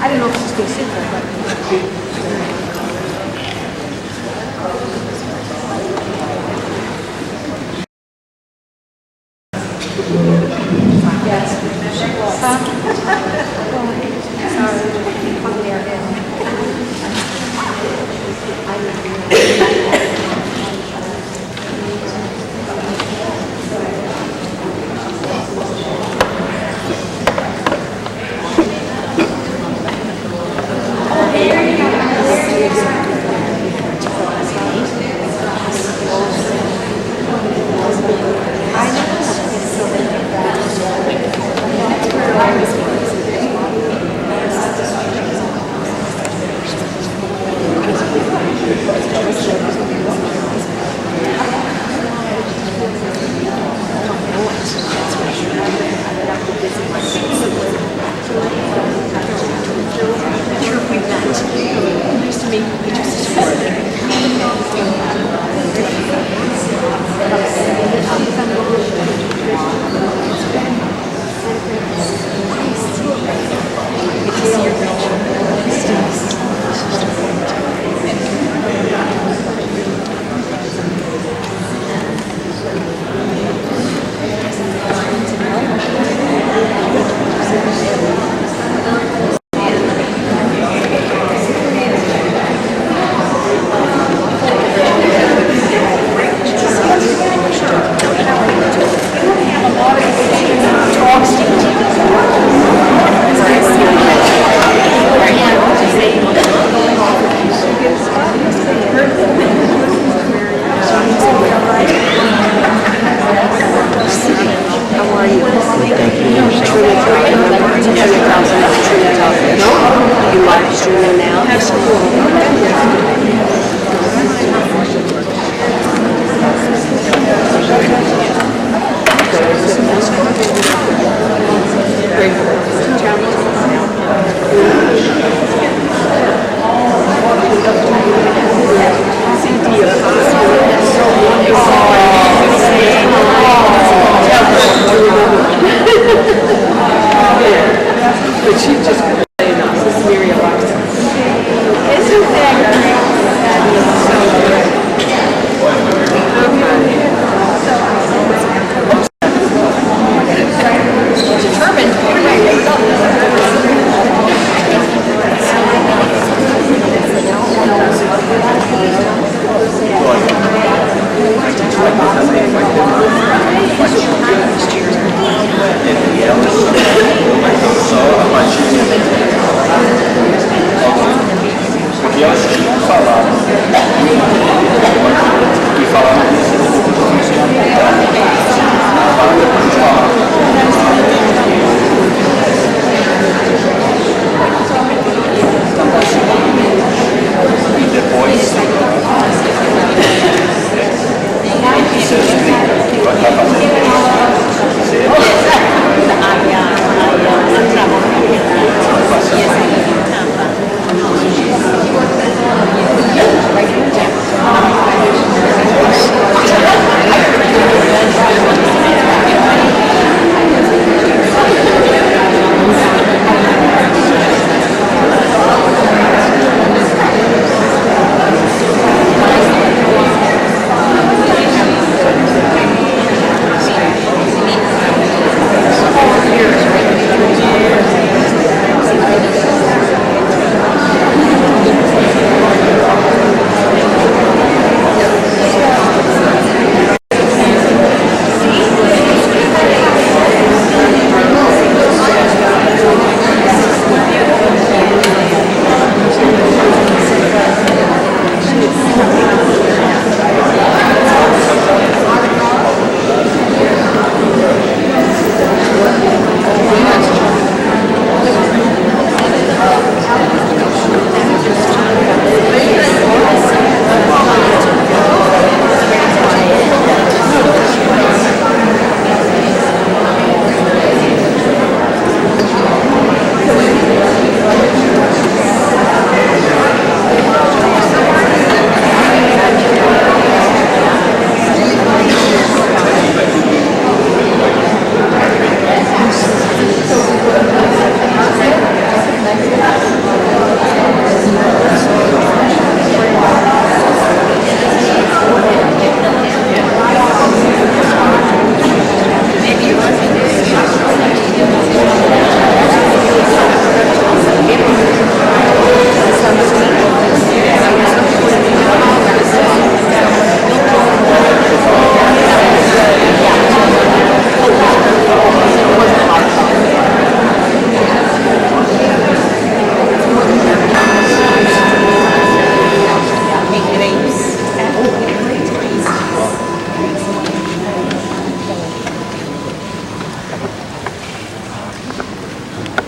I don't know if she's going to sit there, but... So,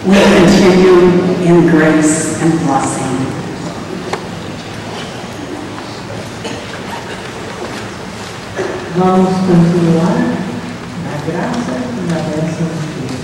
we continue in grace and blessing. Vamos continuar na graça e na bênção de Deus.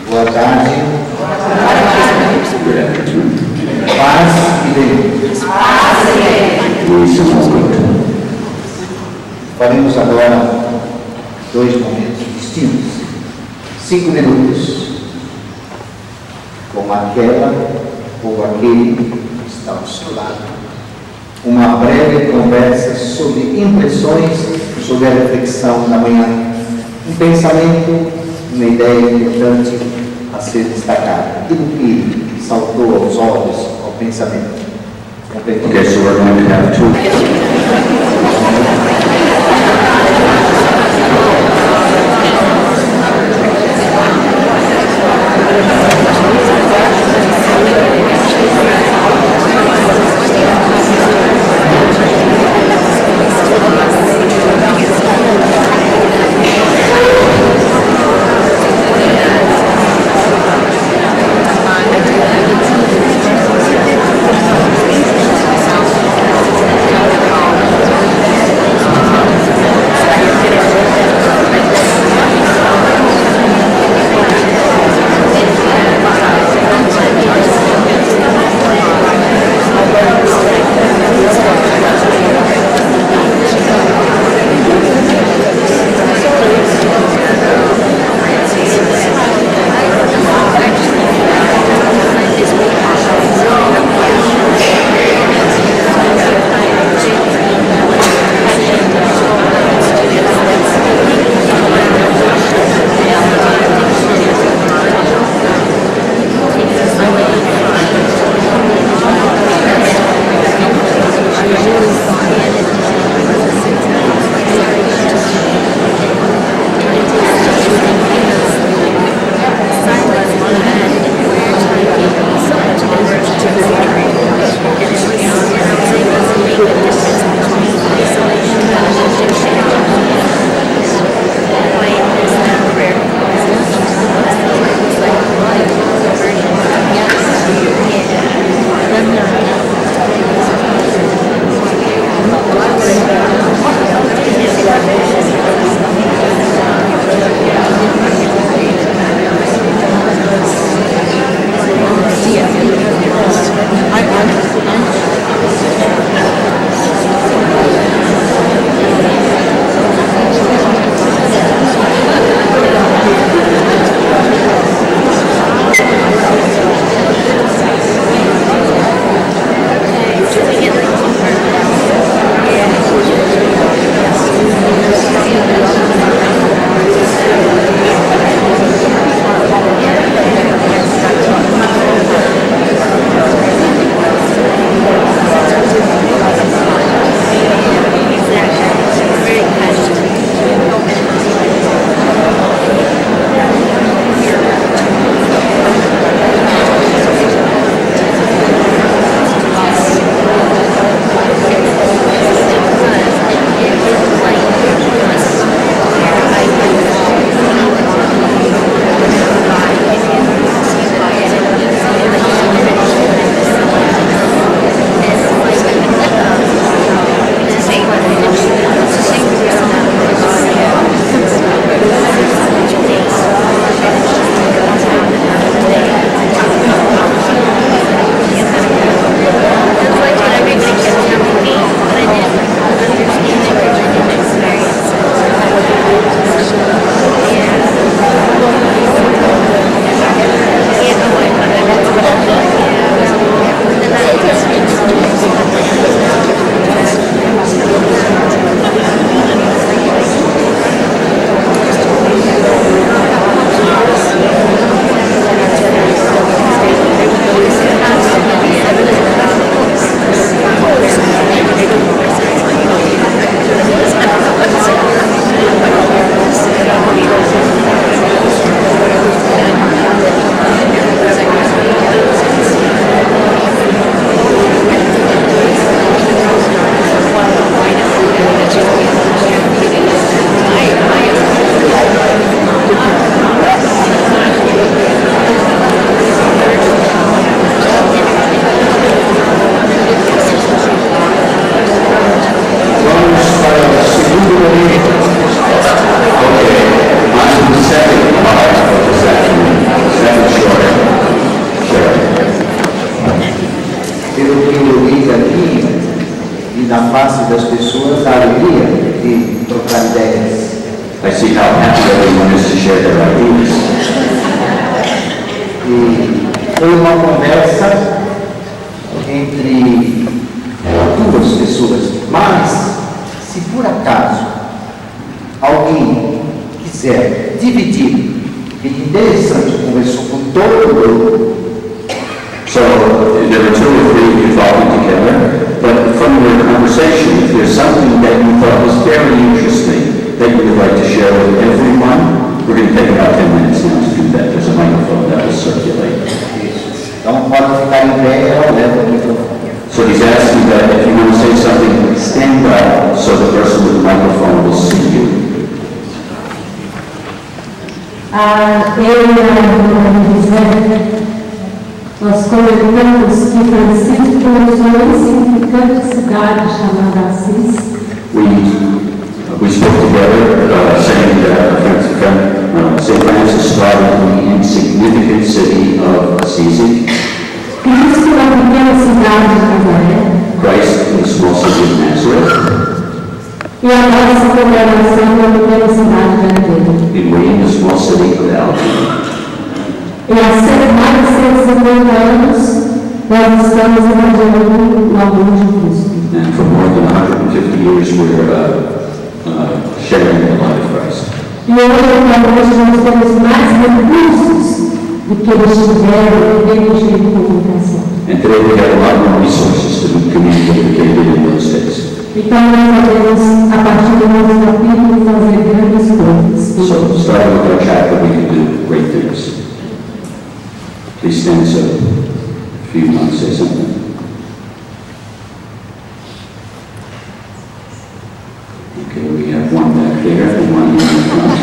Boa tarde. Paz e bem. Faremos agora 2 momentos distintos. 5 minutos com aquela ou aquele que está ao seu lado. Uma breve conversa sobre impressões sobre a reflexão da manhã. Um pensamento, uma ideia importante a ser destacada. Aquilo que saltou aos olhos, ao pensamento. Okay, so we're going to have 2. na face das pessoas a alegria de trocar ideias. I see how happy everyone is to share their ideas. E foi uma conversa entre duas pessoas, mas se por acaso alguém quiser dividir, é interessante, conversou com todo mundo. So there were two or three of you talking together, but from your conversation, if there's something that you thought was very interesting that you would like to share with everyone, we're going to take about 10 minutes now to do that. There's a microphone that will circulate. Então pode ficar em pé, leva o microfone. So he's asking that if you want to say something, stand up so the person with the microphone will see you. Eu e dizer, nós comentamos que Francisco começou uma insignificante cidade chamada Assis. We spoke together, saying that St. Francis started in the insignificant city of Assisi. Cristo na pequena cidade de Nazaré. Christ in the small city of Nazareth. E a nossa congregação na pequena cidade de Allegany. And we in the small city of Allegany. E há mais de 150 anos, nós estamos evangelizando o amor de Cristo. And for more than 150 years, we're sharing the life of Christ. E hoje nós temos mais recursos do que eles tiveram em termos de comunicação. And today we have a lot more resources to communicate than they did in those days. Então nós podemos, a partir do nosso capítulo, fazer grandes coisas. So starting with our chapter, we can do great things. Please stand so if you want to say something. Okay, we have one back there and one in the front.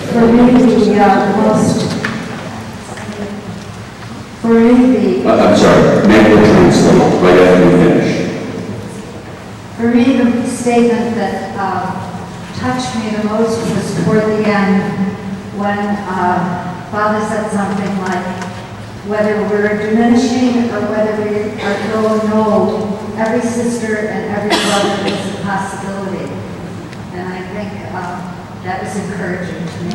For me, I'm sorry, Meg will translate right after you finish. for me, the statement that touched me the most was toward the end when Father said something like, whether we're diminishing or whether we are growing old, every sister and every brother is a possibility. And I think that was encouraging to me.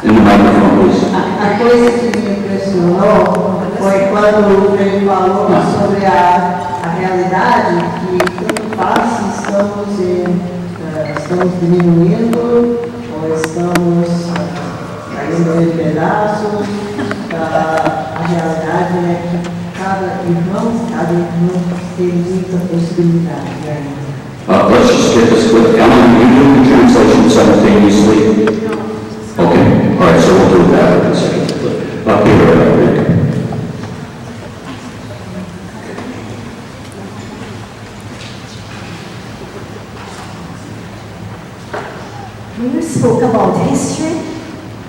In the microphone, please. A coisa que me impressionou foi quando ele falou sobre a realidade que tanto faz se estamos diminuindo ou estamos caindo em pedaços. A realidade é que cada irmão tem muita possibilidade ainda. Let's just get this quick. Ellen, you do the translation simultaneously? Okay, all right, so we'll do that in a second. Up here, Rick. When you spoke about history,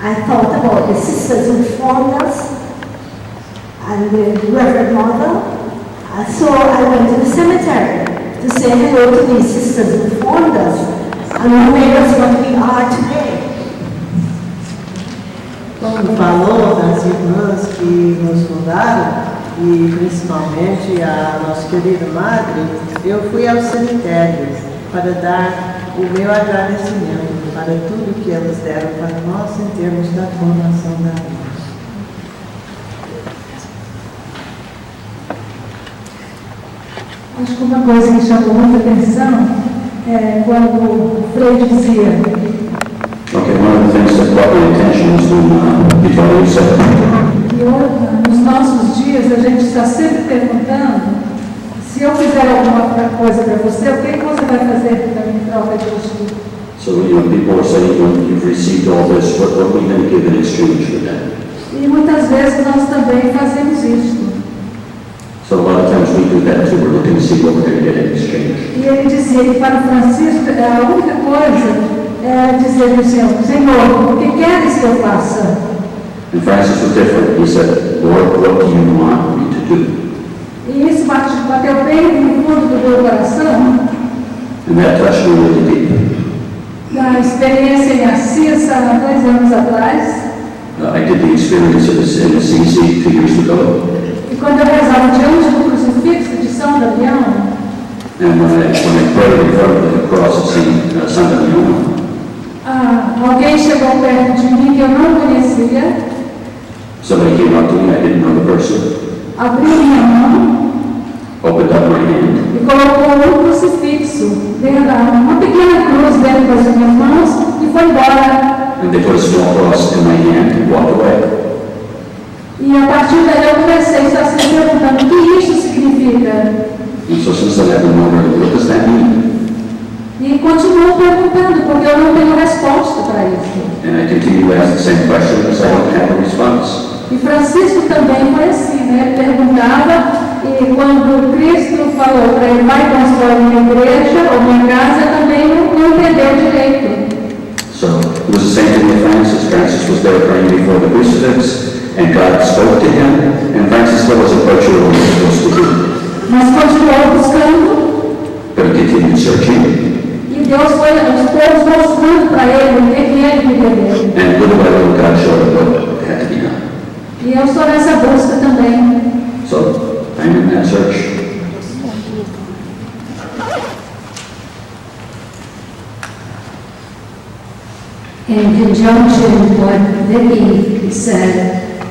I thought about the sisters who formed us and the Reverend Mother. And so I went to the cemetery to say hello to these sisters who formed us and who made us what we are today. Quando falou das irmãs que nos fundaram, e principalmente a nossa querida madre, eu fui ao cemitério para dar o meu agradecimento para tudo que elas deram para nós em termos da formação da vida. Acho que uma coisa que chamou muita atenção é quando o Frei dizia Okay, one of the things that brought my attention was when Vitória said, que nos nossos dias a gente está sempre perguntando se eu fizer alguma coisa para você, o que você vai fazer para mim em troca disso? so people are saying, well, you've received all this, what are we going to give in exchange for that? E muitas vezes nós também fazemos isso. So a lot of times we do that too, we're looking to see what we're going to get in exchange. E ele dizia que para Francisco a única coisa é dizer ao Senhor, Senhor, o que queres que eu faça? And Francis was different. He said, Lord, what do you want me to do? E isso bateu bem no fundo do meu coração, And that touched me really deep. da experiência em Assis há 2 anos atrás. I did the experience of this in Assisi 2 years ago. E quando eu rezava diante do crucifixo de São Damião, And when I prayed in front of the cross of San Damiano, alguém chegou perto de mim que eu não conhecia, somebody came up to me, I didn't know the person, abriu minha mão opened up my hand, e colocou um crucifixo, uma pequena cruz dentro das minhas mãos e foi embora. and they put a small cross in my hand and walked away. E a partir daí eu comecei a estar se perguntando o que isso significa. And so since then I've been wondering, what does that mean? E continuo perguntando, porque eu não tenho resposta para isso. And I continue to ask the same question because I don't have a response. E Francisco também foi assim, né? Ele perguntava, e quando Cristo falou para ele, vai construir uma igreja ou uma casa, também não entendeu direito. So it was the same thing with Francis. Francis was there praying before the crucifix, and God spoke to him, and Francis still wasn't quite sure what he was supposed to do. Mas continuou buscando, But he continued searching, e Deus foi aos poucos mostrando para ele o que ele queria ver. and little by little God showed him what had to be done. E eu estou nessa busca também. So I'm in that search. In conjunction with what Vicki said,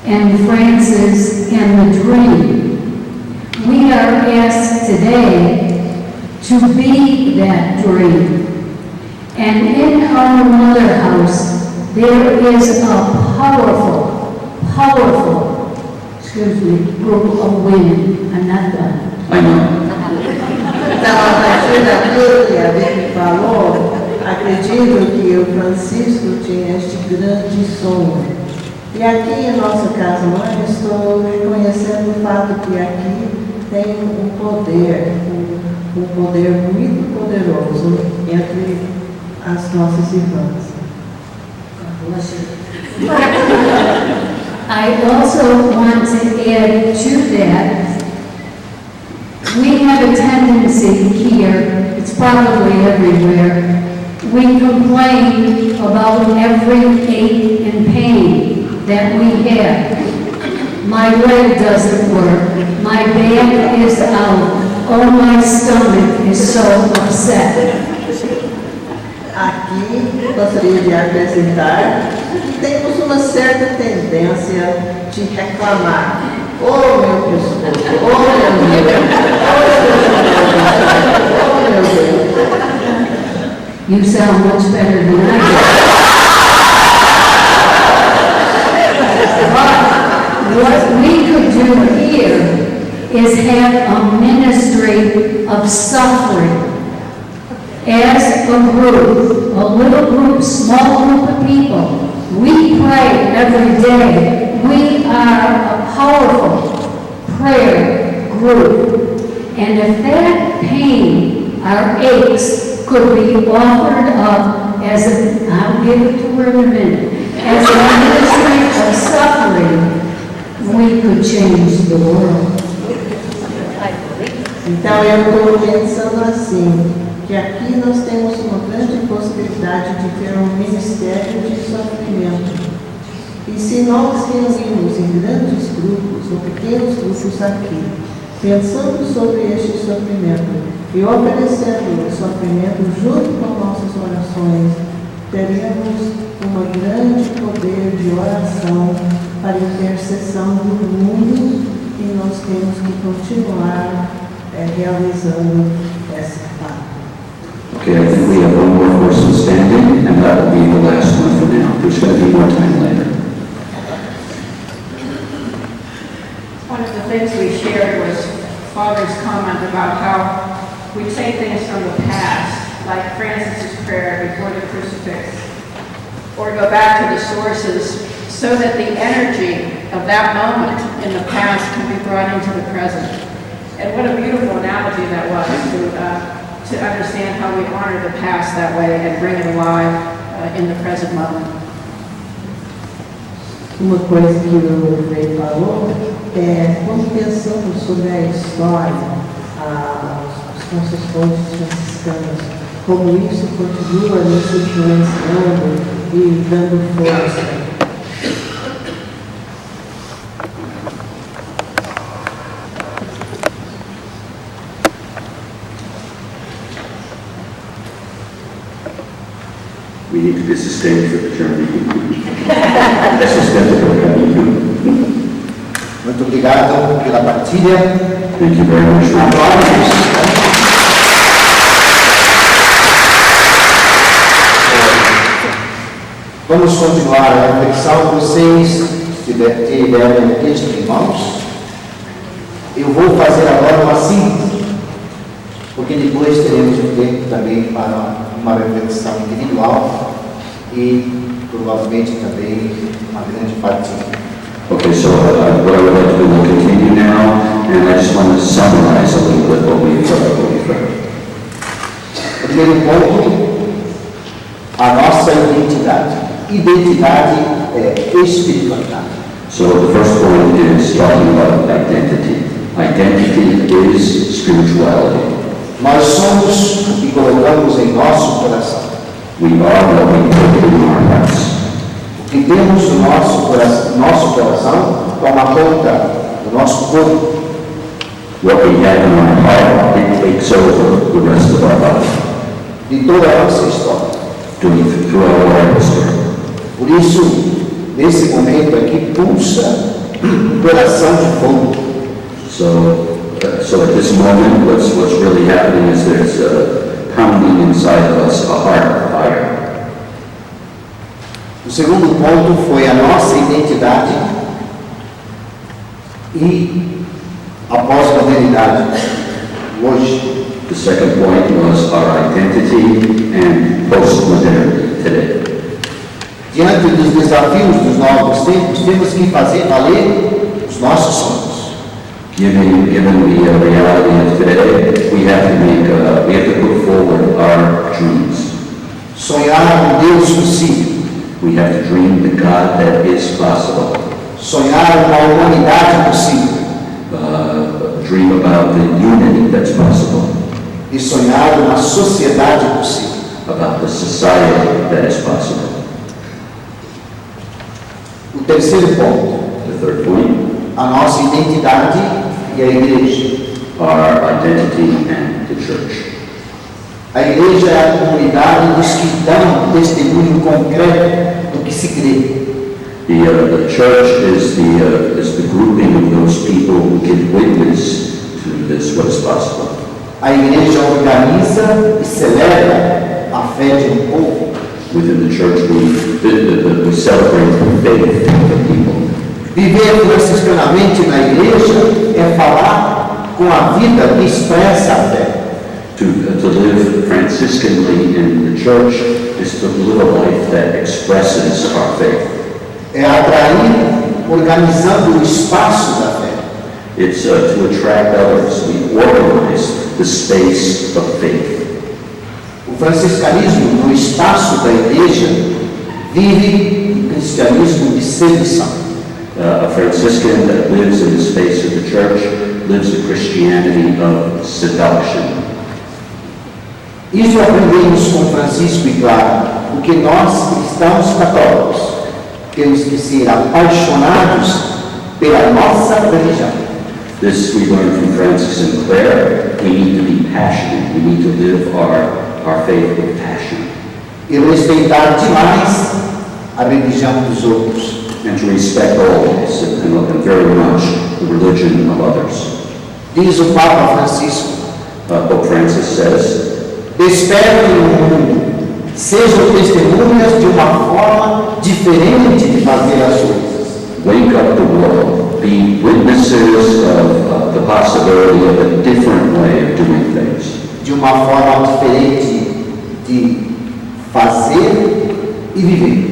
and Francis and the dream, we are asked today to be that dream. And in our mother house, there is a powerful, group of women. I'm not done. I know. Então, a partir daquilo que a Vicky falou, acredito que o Francisco tinha este grande sonho. E aqui em nossa casa-mãe, estou reconhecendo o fato que aqui tem um poder muito poderoso entre as nossas irmãs. I also want to add to that, we have a tendency here, it's probably everywhere, we complain about every ache and pain that we have. My leg doesn't work, my back is out, oh, my stomach is so upset. Aqui, gostaria de acrescentar que temos uma certa tendência de reclamar. Oh, meu pescoço, oh, meu Deus, oh, meu Deus. You sound much better than I do. But what we could do here is have a ministry of suffering. As a group, a little group, small group of people, we pray every day. We are a powerful prayer group. And if that pain, our aches, could be offered up as a, I'll give it to her in a minute, as a ministry of suffering, we could change the world. Então eu estou pensando assim, que aqui nós temos uma grande possibilidade de ter um ministério de sofrimento. E se nós reunimos em grandes grupos ou pequenos grupos aqui, pensando sobre este sofrimento e oferecendo o sofrimento junto com nossas orações, teremos um grande poder de oração para a intercessão do mundo e nós temos que continuar realizando essa parte. Okay, I think we have one more person standing, and that will be the last one for now. There's going to be more time later. One of the things we shared was Father's comment about how we take things from the past, like Francis's prayer before the crucifix, or go back to the sources so that the energy of that moment in the past can be brought into the present. And what a beautiful analogy that was to understand how we honor the past that way and bring it alive in the present moment. Uma coisa que o Frei falou é, quando pensamos sobre a história, os nossos pontos franciscanos, como isso continua nos influenciando e dando força. We need to be sustained for the journey. Sustained for the journey. Muito obrigado pela partilha. Thank you very much. Vamos continuar a reflexão. Vocês tiveram o texto em mãos. Eu vou fazer agora uma síntese, porque depois teremos um tempo também para uma reflexão individual e provavelmente também uma grande partilha. Okay, so what I would like to do, we'll continue now, and I just want to summarize a little bit what we've heard. Primeiro ponto, a nossa identidade. Identidade é espiritualidade. So the first point is talking about identity. Identity is spirituality. Nós somos o que colocamos em nosso coração. We are what we put in our hearts. O que temos no nosso coração toma conta do nosso corpo. What we have in our heart, it takes over the rest of our life. De toda a nossa história. Throughout our history. Por isso, nesse momento aqui, pulsa um coração de fogo. So at this moment, what's really happening is there's a pounding inside of us, a heart of fire. O segundo ponto foi a nossa identidade e a pós-modernidade, hoje. The second point was our identity and post-modernity today. Diante dos desafios dos novos tempos, temos que fazer valer os nossos sonhos. Given the reality of today, we have to put forward our dreams. Sonhar um Deus possível. We have to dream the God that is possible. Sonhar uma humanidade possível. Dream about the unity that's possible. E sonhar uma sociedade possível. About the society that is possible. O terceiro ponto, The third point, a nossa identidade e a igreja. our identity and the church. A igreja é a comunidade dos que dão testemunho concreto do que se crê. The church is the grouping of those people who give witness to this, what is possible. A igreja organiza e celebra a fé de um povo. Within the church, we celebrate the faith of the people. Viver franciscanamente na igreja é falar com a vida que expressa a fé. To live Franciscanly in the church is to live a life that expresses our faith. É atrair organizando o espaço da fé. It's to attract others. We organize the space of faith. O franciscanismo no espaço da igreja vive um cristianismo de sedução. A Franciscan that lives in the space of the church lives a Christianity of seduction. Isso aprendemos com Francisco e Clara, porque nós, cristãos católicos, temos que ser apaixonados pela nossa religião. This we learn from Francis and Clare. We need to be passionate. We need to live our faith with passion. E respeitar demais a religião dos outros. And to respect always and love very much the religion of others. Diz o Papa Francisco, Pope Francis says, despertem o mundo, sejam testemunhas de uma forma diferente de fazer as coisas. wake up the world, be witnesses of the possibility of a different way of doing things. De uma forma diferente de fazer e viver.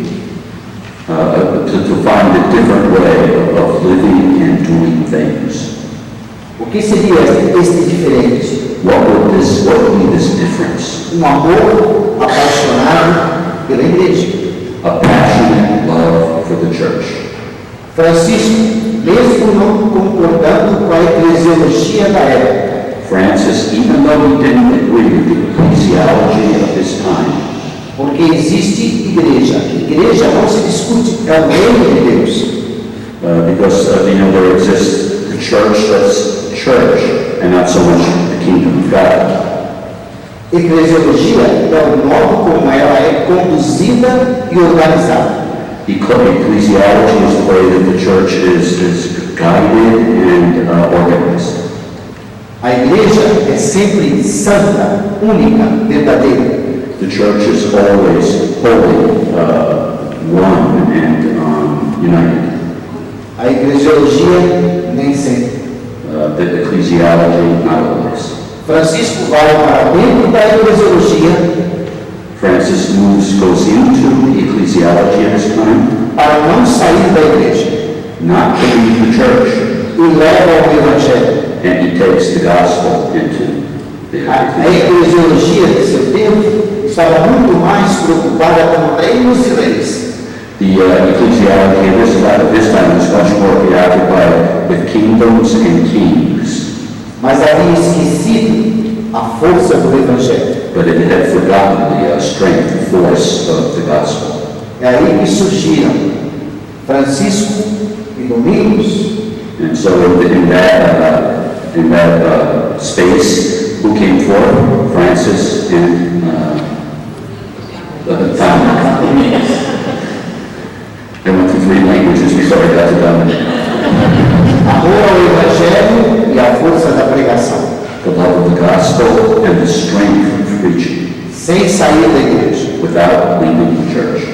To find a different way of living and doing things. O que seria este diferente? What would be this difference? Amor apaixonado pela igreja. A passionate love for the church. Francisco, mesmo não concordando com a eclesiologia da época, Francis, even though he didn't agree with the ecclesiology of his time, porque existe igreja. Igreja não se discute, é o reino de Deus. because there exists the church that's church and not so much the kingdom of God. Eclesiologia é o modo como ela é conduzida e organizada. Ecclesiology is the way that the church is guided and organized. A igreja é sempre santa, única, verdadeira. The church is always holy, one, and united. A eclesiologia nem sempre. The ecclesiology, not always. Francisco vai para dentro da eclesiologia Francis goes into the ecclesiology of his time, para não sair da igreja not to leave the church, e leva ao evangelho. and he takes the gospel into the A eclesiologia de seu tempo estava muito mais preocupada com reinos e reis. The ecclesiology of this time was much more preoccupied with kingdoms and kings, Mas havia esquecido a força do evangelho. but it had forgotten the strength and force of the gospel. É aí que surgiram Francisco e Domingos, And so in that space, who came forth? Francis and Dominic. I went through 3 languages before I got to Dominic. amor ao evangelho e a força da pregação, The love of the gospel and the strength of preaching sem sair da igreja. without leaving the church.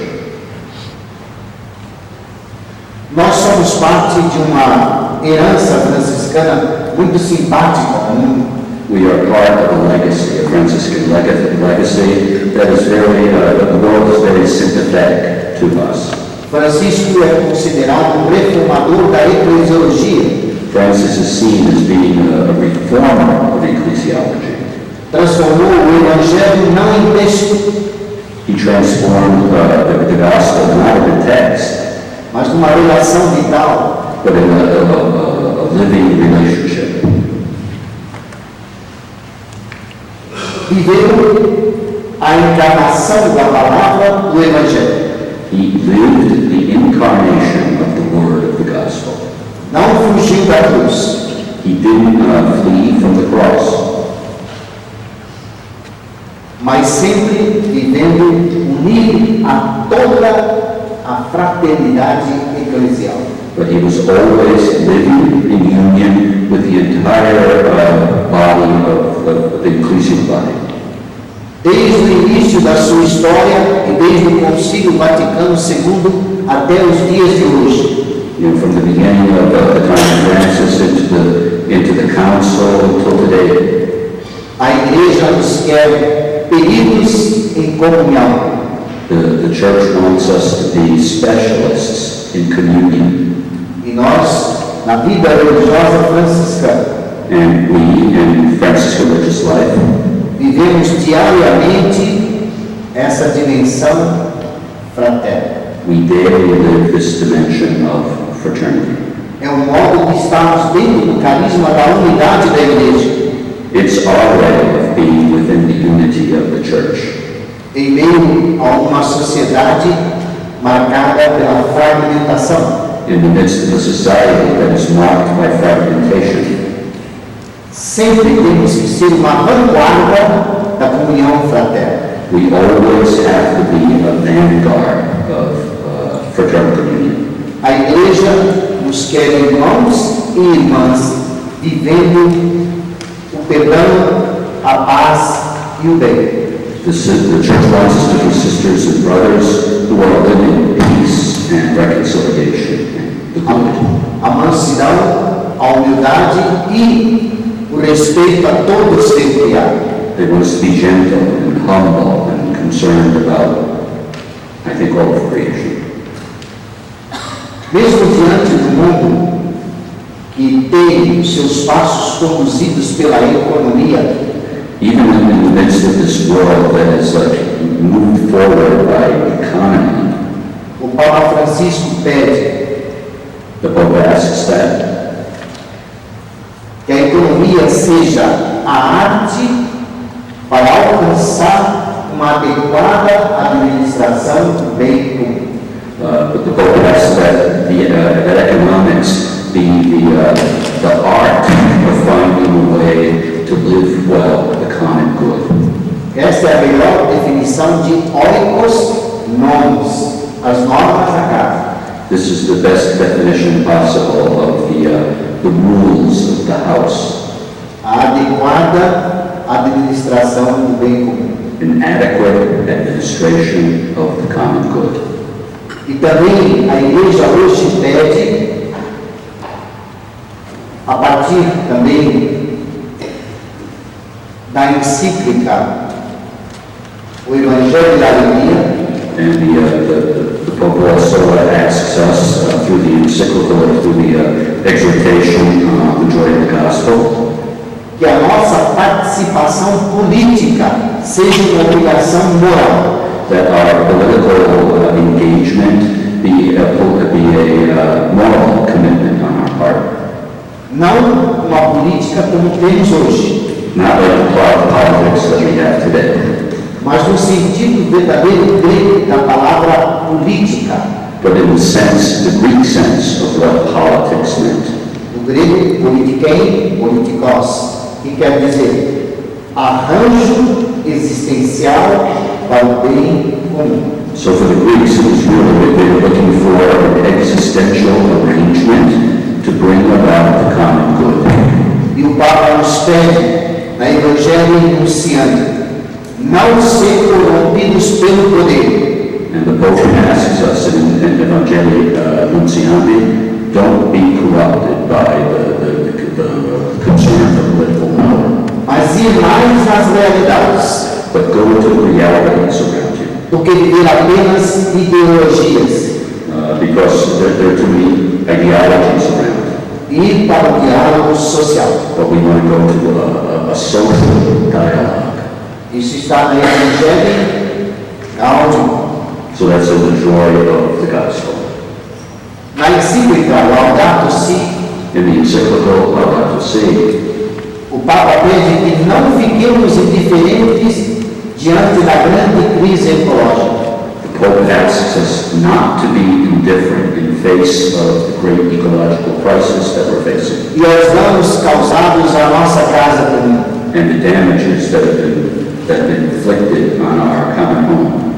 Nós somos parte de uma herança franciscana muito simpática ao mundo. We are part of a legacy, a Franciscan legacy that is the world is very sympathetic to us. Francisco é considerado um reformador da eclesiologia. Francis is seen as being a reformer of ecclesiology. Transformou o evangelho não em texto, He transformed the gospel not in a text, mas numa relação vital. but in a living relationship. Viveu a encarnação da palavra do evangelho. He lived the incarnation of the word of the gospel. Não fugiu da cruz, He didn't flee from the cross, mas sempre vivendo unido a toda a fraternidade eclesial. but he was always living in union with the entire body of the ecclesial body. Desde o início da sua história e desde o Concílio Vaticano II até os dias de hoje, From the beginning of the time of Francis into the council until today, a igreja nos quer peritos em comunhão. the church wants us to be specialists in communion. E nós, na vida religiosa franciscana, And we, in Franciscan religious life, vivemos diariamente essa dimensão fraterna. we daily live this dimension of fraternity. É um modo de estarmos dentro do carisma da unidade da igreja, It's our way of being within the unity of the church. em meio a uma sociedade marcada pela fragmentação. In the midst of a society that is marked by fragmentation, Sempre temos que ser uma vanguarda da comunhão fraterna. we always have to be a vanguard of fraternal communion. A igreja nos quer irmãos e irmãs vivendo o perdão, a paz e o bem. The church wants us to be sisters and brothers who are living in peace and reconciliation and the good. A mansidão, a humildade e o respeito a todo ser criado. They want us to be gentle and humble and concerned about, I think, all of creation. Mesmo diante do mundo que tem seus passos conduzidos pela economia, Even in the midst of this world that is moved forward by economy, o Papa Francisco pede the Pope asks that que a economia seja a arte para alcançar uma adequada administração do bem comum. but the Pope asks that that economics be the art of finding a way to live well the common good. Esta é a melhor definição de oikos nomos, as normas da casa. This is the best definition possible of the rules of the house. A adequada administração do bem comum. An adequate administration of the common good. E também a igreja hoje pede, a partir também da encíclica O Evangelho da Alegria, And the Pope also asks us through the encyclical, through the exhortation on the joy of the gospel, que a nossa participação política seja uma obrigação moral. that our political engagement be a moral commitment on our part. Não uma política como temos hoje, Not like the politics that we have today, mas no sentido verdadeiro grego da palavra política. but in the sense, the Greek sense of what politics meant. No grego, politiquem, politikos, que quer dizer arranjo existencial para o bem comum. So for the Greeks, it was really they were looking for an existential arrangement to bring about the common good. E o Papa nos pede, na Evangelho Enunciante, não ser corrompidos pelo poder, And the Pope asks us in Evangelii Nuntiandi, don't be corrupted by the concern of political power, mas ir mais nas realidades, but go to the realities around you. do que viver apenas ideologias, Because there are too many ideologies around. e ir para o diálogo social. But we want to go to a social dialogue. Isso está no Evangelho, onde, So that's in the joy of the gospel. na encíclica Laudato Si, In the encyclical Laudato Si, o Papa pede que não fiquemos indiferentes diante da grande crise ecológica. the Pope asks us not to be indifferent in face of the great ecological crisis that we're facing E aos danos causados à nossa casa comum. and the damages that have been inflicted on our common home.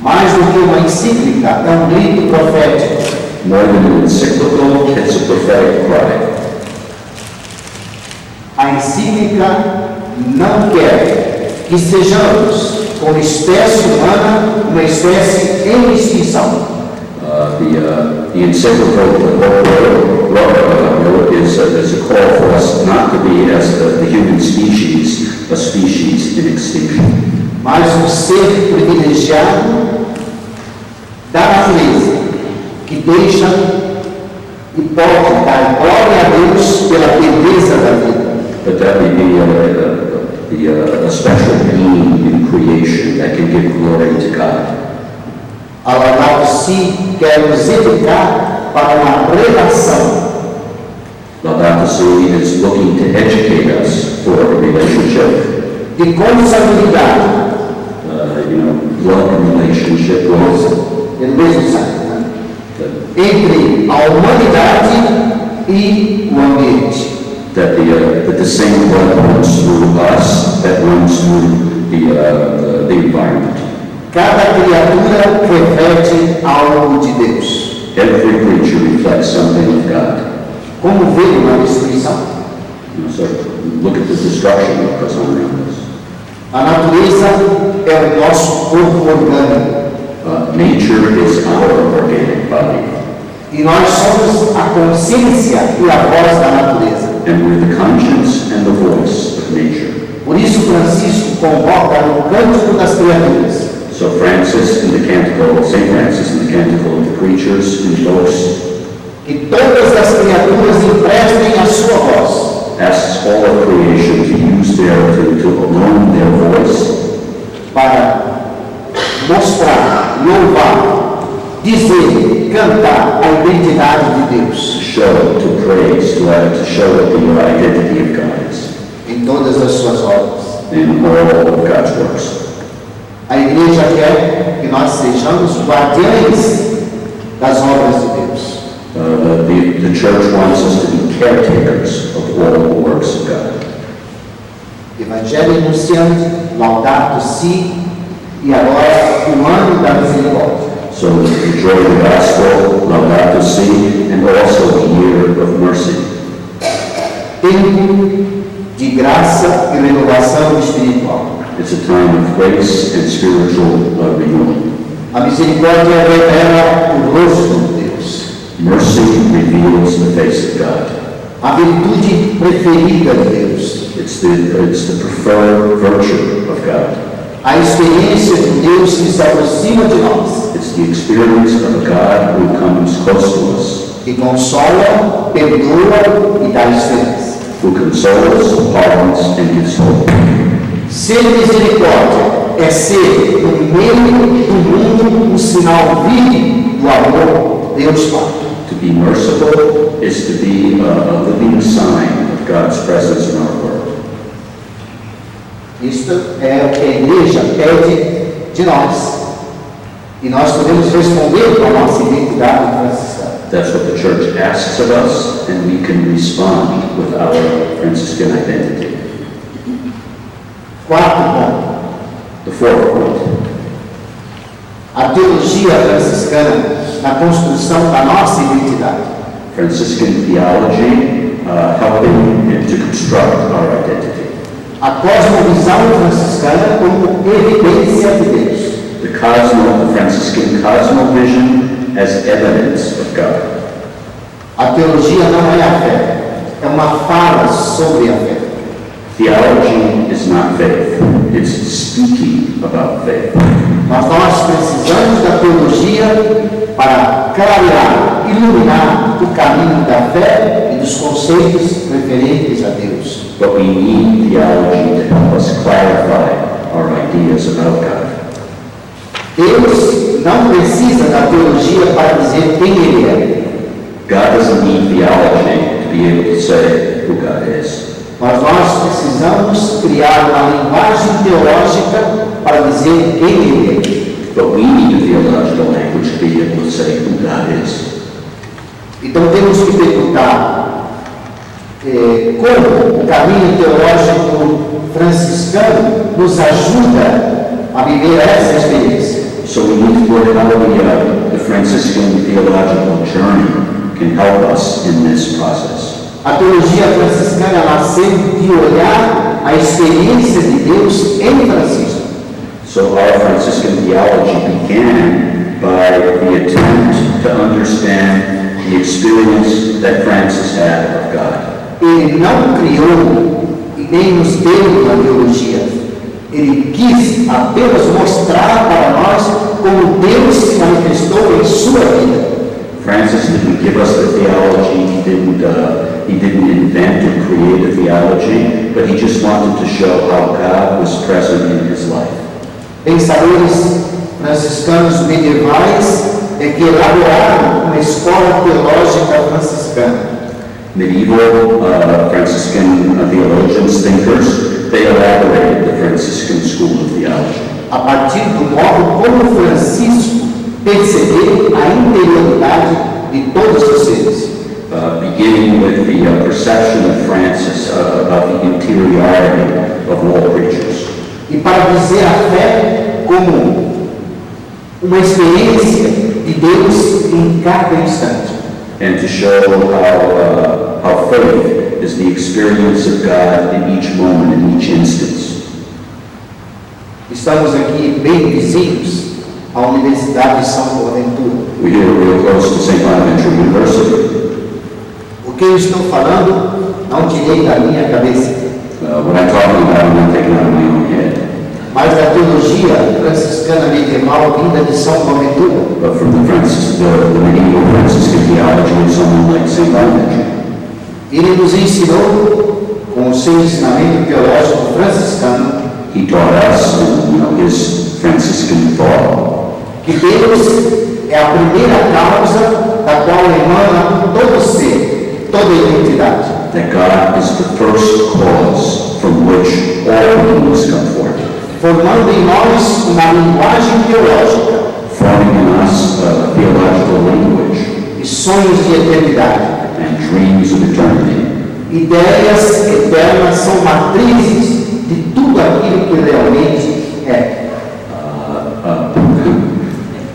Mais do que uma encíclica, é um grito profético. More than an encyclical, it's a prophetic cry. A encíclica não quer que sejamos, como espécie humana, uma espécie em extinção. The encyclical that the Pope wrote is a call for us not to be as the human species, a species in extinction, Mas um ser privilegiado da natureza, que deixa e pode dar glória a Deus pela beleza da vida. but that may be a special being in creation that can give glory to God. A Laudato Si quer nos educar para uma relação Laudato Si is looking to educate us for a relationship, de consanguinidade blood relationship with el mesmo sangue, né? Entre a humanidade e o ambiente. That the same blood runs through us that runs through the environment. Cada criatura reflete algo de Deus. Every creature reflects something of God. Como veio na destruição? So look at the destruction that goes on around us. A natureza é o nosso corpo orgânico. Nature is our organic body, E nós somos a consciência e a voz da natureza. and we're the conscience and the voice of nature. Por isso Francisco convoca no Cântico das Criaturas So Francis in the Canticle, St. Francis in the Canticle of the Creatures invokes, que todas as criaturas emprestem a sua voz asks all of creation to use to loan their voice para mostrar, louvar, dizer, cantar a identidade de to Deus show, to praise, to show the identity of God is em todas as suas obras. in all of God's works. A igreja quer que nós sejamos guardiães das obras de Deus. The church wants us to be caretakers of all the works of God. Evangelho anunciante, Laudato Si, e agora o ano da misericórdia. So the joy of the gospel, Laudato Si, and also the year of mercy. Tempo de graça e renovação espiritual. It's a time of grace and spiritual renewal. A misericórdia revela o rosto de Deus. Mercy reveals the face of God. A virtude preferida de Deus. It's the preferred virtue of God. A experiência de Deus que se aproxima de nós. It's the experience of a God who comes close to us, Que consola, perdoa e dá esperança. who consoles, pardons, and gives hope. Ser misericórdia é ser no meio do mundo um sinal vivo do amor de Deus Pai. To be merciful is to be a living sign of God's presence in our world. Isto é o que a igreja pede de nós. E nós podemos responder com a nossa identidade franciscana. That's what the church asks of us, and we can respond with our Franciscan identity. Quarto ponto. The fourth point, A teologia franciscana na construção da nossa identidade. Franciscan theology helping to construct our identity. A cosmovisão franciscana como evidência de Deus. The Franciscan cosmovision as evidence of God. A teologia não é a fé, é uma fala sobre a fé. Theology is not faith, it's speaking about faith. Mas nós precisamos da teologia para clarear, iluminar o caminho da fé e dos conceitos referentes a Deus. But we need theology to help us clarify our ideas about God. Deus não precisa da teologia para dizer quem Ele é. God doesn't need theology to be able to say who God is. Mas nós precisamos criar uma linguagem teológica para dizer quem Ele é. But we need a theological language to be able to say who God is. Então temos que perguntar como o caminho teológico franciscano nos ajuda a viver essa experiência. So we need to work how the Franciscan theological journey can help us in this process. A teologia franciscana nasceu de olhar a experiência de Deus em Francisco. So our Franciscan theology began by the attempt to understand the experience that Francis had of God. Ele não criou e nem nos deu uma teologia. Ele quis apenas mostrar para nós como Deus se manifestou em sua vida. Francis didn't give us the theology, he didn't invent or create a theology, but he just wanted to show how God was present in his life. Pensadores franciscanos medievais que elaboraram uma escola teológica franciscana. Medieval Franciscan theologians, thinkers, they elaborated the Franciscan school of theology. A partir do modo como Francisco perceber a interioridade de todos os seres. Beginning with the perception of Francis about the interiority of all creatures. E para dizer a fé como uma experiência de Deus em cada instante. And to show how faith is the experience of God in each moment, in each instance. Estamos aqui bem vizinhos à Universidade de São Boaventura. We're here real close to St. Bonaventure University. O que eu estou falando, não tirei da minha cabeça, What I'm talking about, I'm not taking out of my own head, mas da teologia franciscana medieval vinda de São Boaventura. but from the medieval Franciscan theology of someone like St. Bonaventure. Ele nos ensinou, com o seu ensinamento teológico franciscano, He taught us, his Franciscan thought, que Deus é a primeira causa da qual emana todo ser, toda identidade. that God is the first cause from which all beings come forth, Formando em nós uma linguagem teológica forming in us a theological language e sonhos de eternidade. and dreams of eternity. Ideias eternas são matrizes de tudo aquilo que realmente é.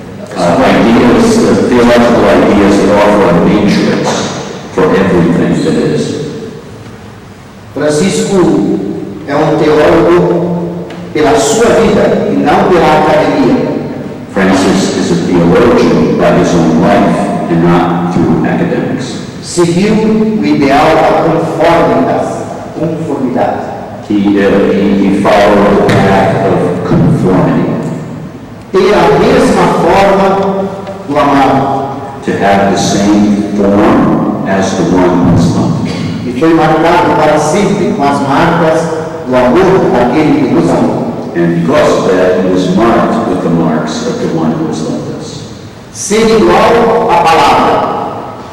Ideas, theological ideas that offer a matrix for everything that is. Francisco é um teólogo pela sua vida e não pela academia. Francis is a theologian by his own life and not through academics. Seguiu o ideal da conformidade. He followed the path of conformity, Ter a mesma forma do amado. to have the same form as the one who is loved. E foi marcado para sempre com as marcas do amor daquele que nos amou. And because of that, he was marked with the marks of the one who has loved us. Ser igual à palavra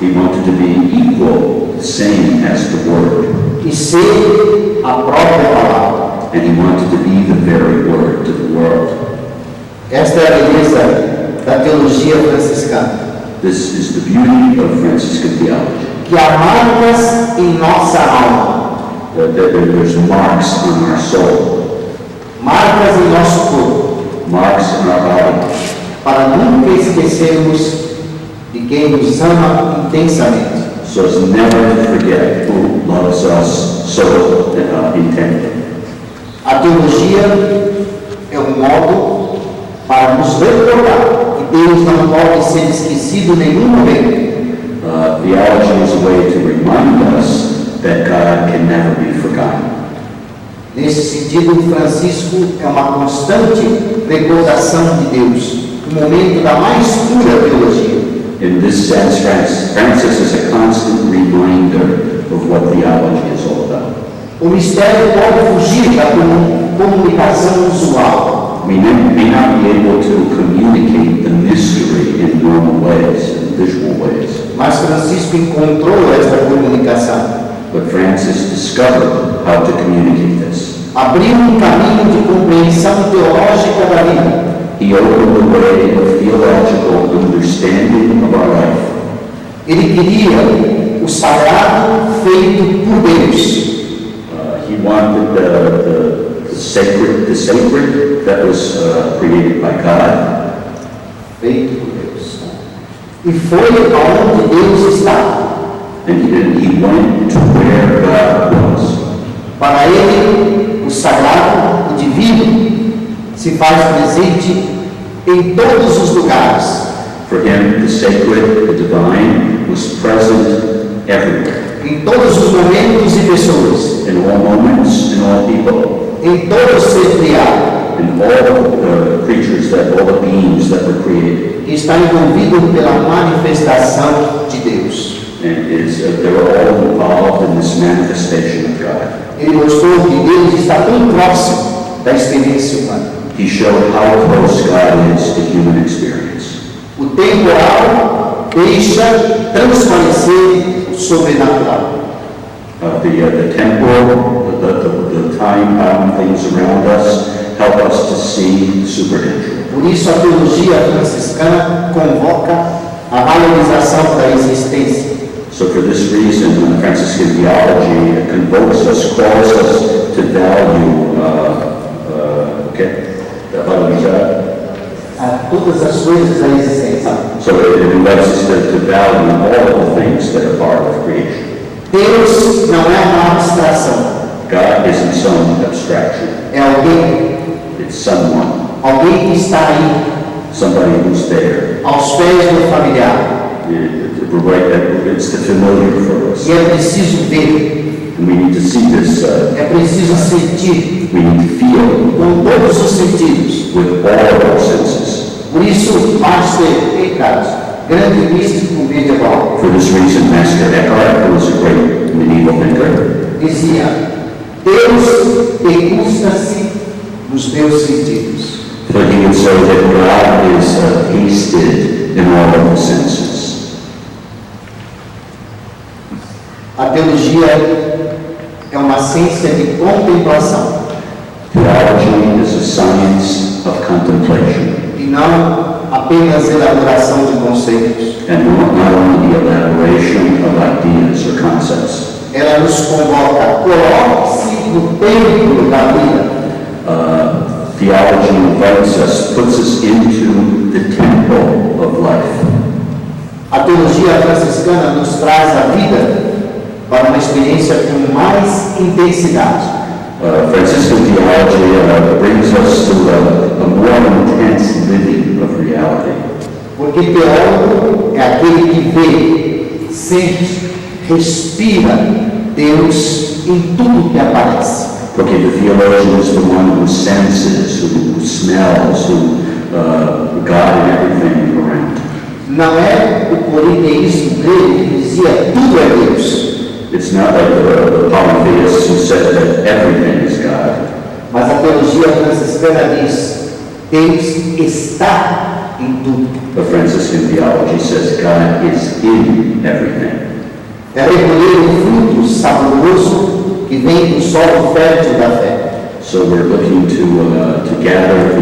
He wanted to be equal, the same as the Word. e ser a própria palavra. And he wanted to be the very Word to the world. Esta é a beleza da teologia franciscana, This is the beauty of Franciscan theology. que há marcas em nossa alma, There's marks on our soul, marcas em nosso corpo, marks in our body, para nunca esquecermos de quem nos ama intensamente. so as never to forget who loves us so intently. A teologia é um modo para nos recordar que Deus não pode ser esquecido em nenhum momento. Theology is a way to remind us that God can never be forgotten. Nesse sentido, Francisco é uma constante recordação de Deus, no momento da mais pura teologia. In this sense, Francis is a constant reminder of what theology is all about. O mistério pode fugir da comunicação usual, We may not be able to communicate the mystery in normal ways, in visual ways, mas Francisco encontrou esta comunicação. but Francis discovered how to communicate this. Abriu caminho de compreensão teológica da vida. He opened the way of theological understanding of our life. Ele queria o sagrado feito por Deus. He wanted the sacred that was created by God, Feito por Deus. E foi aonde Deus está. and he went to where God was. Para ele, o sagrado, o divino, se faz presente em todos os lugares. For him, the sacred, the divine, was present everywhere, Em todos os momentos e pessoas. in all moments, in all people, Em todo ser criado. in all the creatures, all the beings that were created. Que está envolvido pela manifestação de Deus. And they were all involved in this manifestation of God. Ele mostrou que Deus está tão próximo da experiência humana. He showed how close God is to human experience. O temporal deixa transparecer o sobrenatural. The temporal, the time-bound things around us help us to see the supernatural. Por isso, a teologia franciscana convoca a valorização da existência. So for this reason, Franciscan theology convokes us, calls us to value, valorizar. A todas as coisas da existência. So it invites us to value all of the things that are part of creation. Deus não é uma abstração, God isn't some abstraction. é alguém, It's someone, alguém que está aí, somebody who's there. aos pés do familiar. It's the familiar for us. E é preciso ver, And we need to see this, é preciso sentir, we need to feel com todos os sentidos. with all our senses. Por isso, Master Eckhart, grande místico medieval, For this reason, Master Eckhart, who was a great medieval thinker, dizia: Deus degusta-se nos meus sentidos. but he would say that God is tasted in all of the senses. A teologia é uma ciência de contemplação Theology is a science of contemplation, e não apenas elaboração de conceitos. and not only the elaboration of ideas or concepts. Ela nos convoca, coloque-se no templo da vida. Theology invites us, puts us into the temple of life. A teologia franciscana nos traz a vida para uma experiência com mais intensidade. Franciscan theology brings us to a more intense living of reality. Porque teólogo é aquele que vê, sente, respira Deus em tudo que aparece. Okay, the theologian is the one who senses, who smells, who God in everything around. Não é o politeísmo grego que dizia tudo é Deus, It's not like the polytheists who said that everything is God. mas a teologia franciscana diz Deus está em tudo. The Franciscan theology says God is in everything. É recolher o fruto saboroso que vem do solo fértil da fé. So we're looking to gather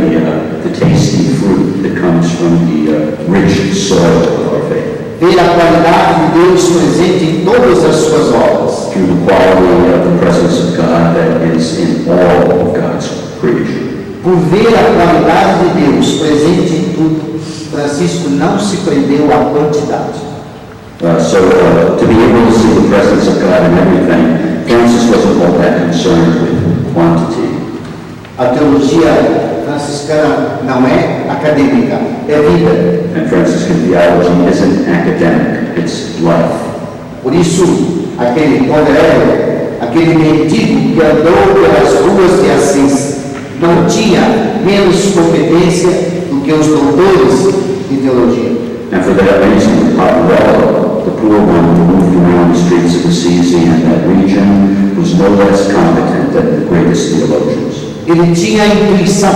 the tasty fruit that comes from the rich soil of our faith. Ver a qualidade de Deus presente em todas as suas obras. Through the quality of the presence of God that is in all of God's creation. Por ver a qualidade de Deus presente em tudo, Francisco não se prendeu à quantidade. To be able to see the presence of God in everything, Francis wasn't all that concerned with quantity. A teologia franciscana não é acadêmica, é vida. And Franciscan theology isn't academic, it's life. Por isso, aquele poder, aquele mendigo que andou pelas ruas de Assis, não tinha menos competência do que os doutores de teologia. And for that reason, Paparella, the poor one who moved around the streets of Assisi and that region, was no less competent than the greatest theologians. Ele tinha intuição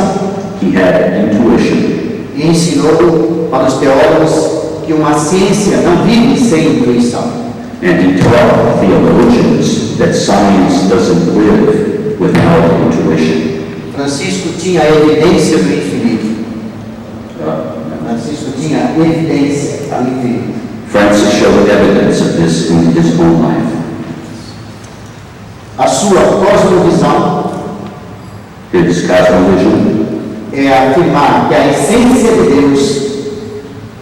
He had intuition, e ensinou para os teólogos que uma ciência não vive sem intuição. and he taught theologians that science doesn't live without intuition. Francisco tinha a evidência do infinito. Francisco tinha evidência do infinito. Francis showed evidence of this in his own life. A sua cosmovisão His cosmovision é afirmar que a essência de Deus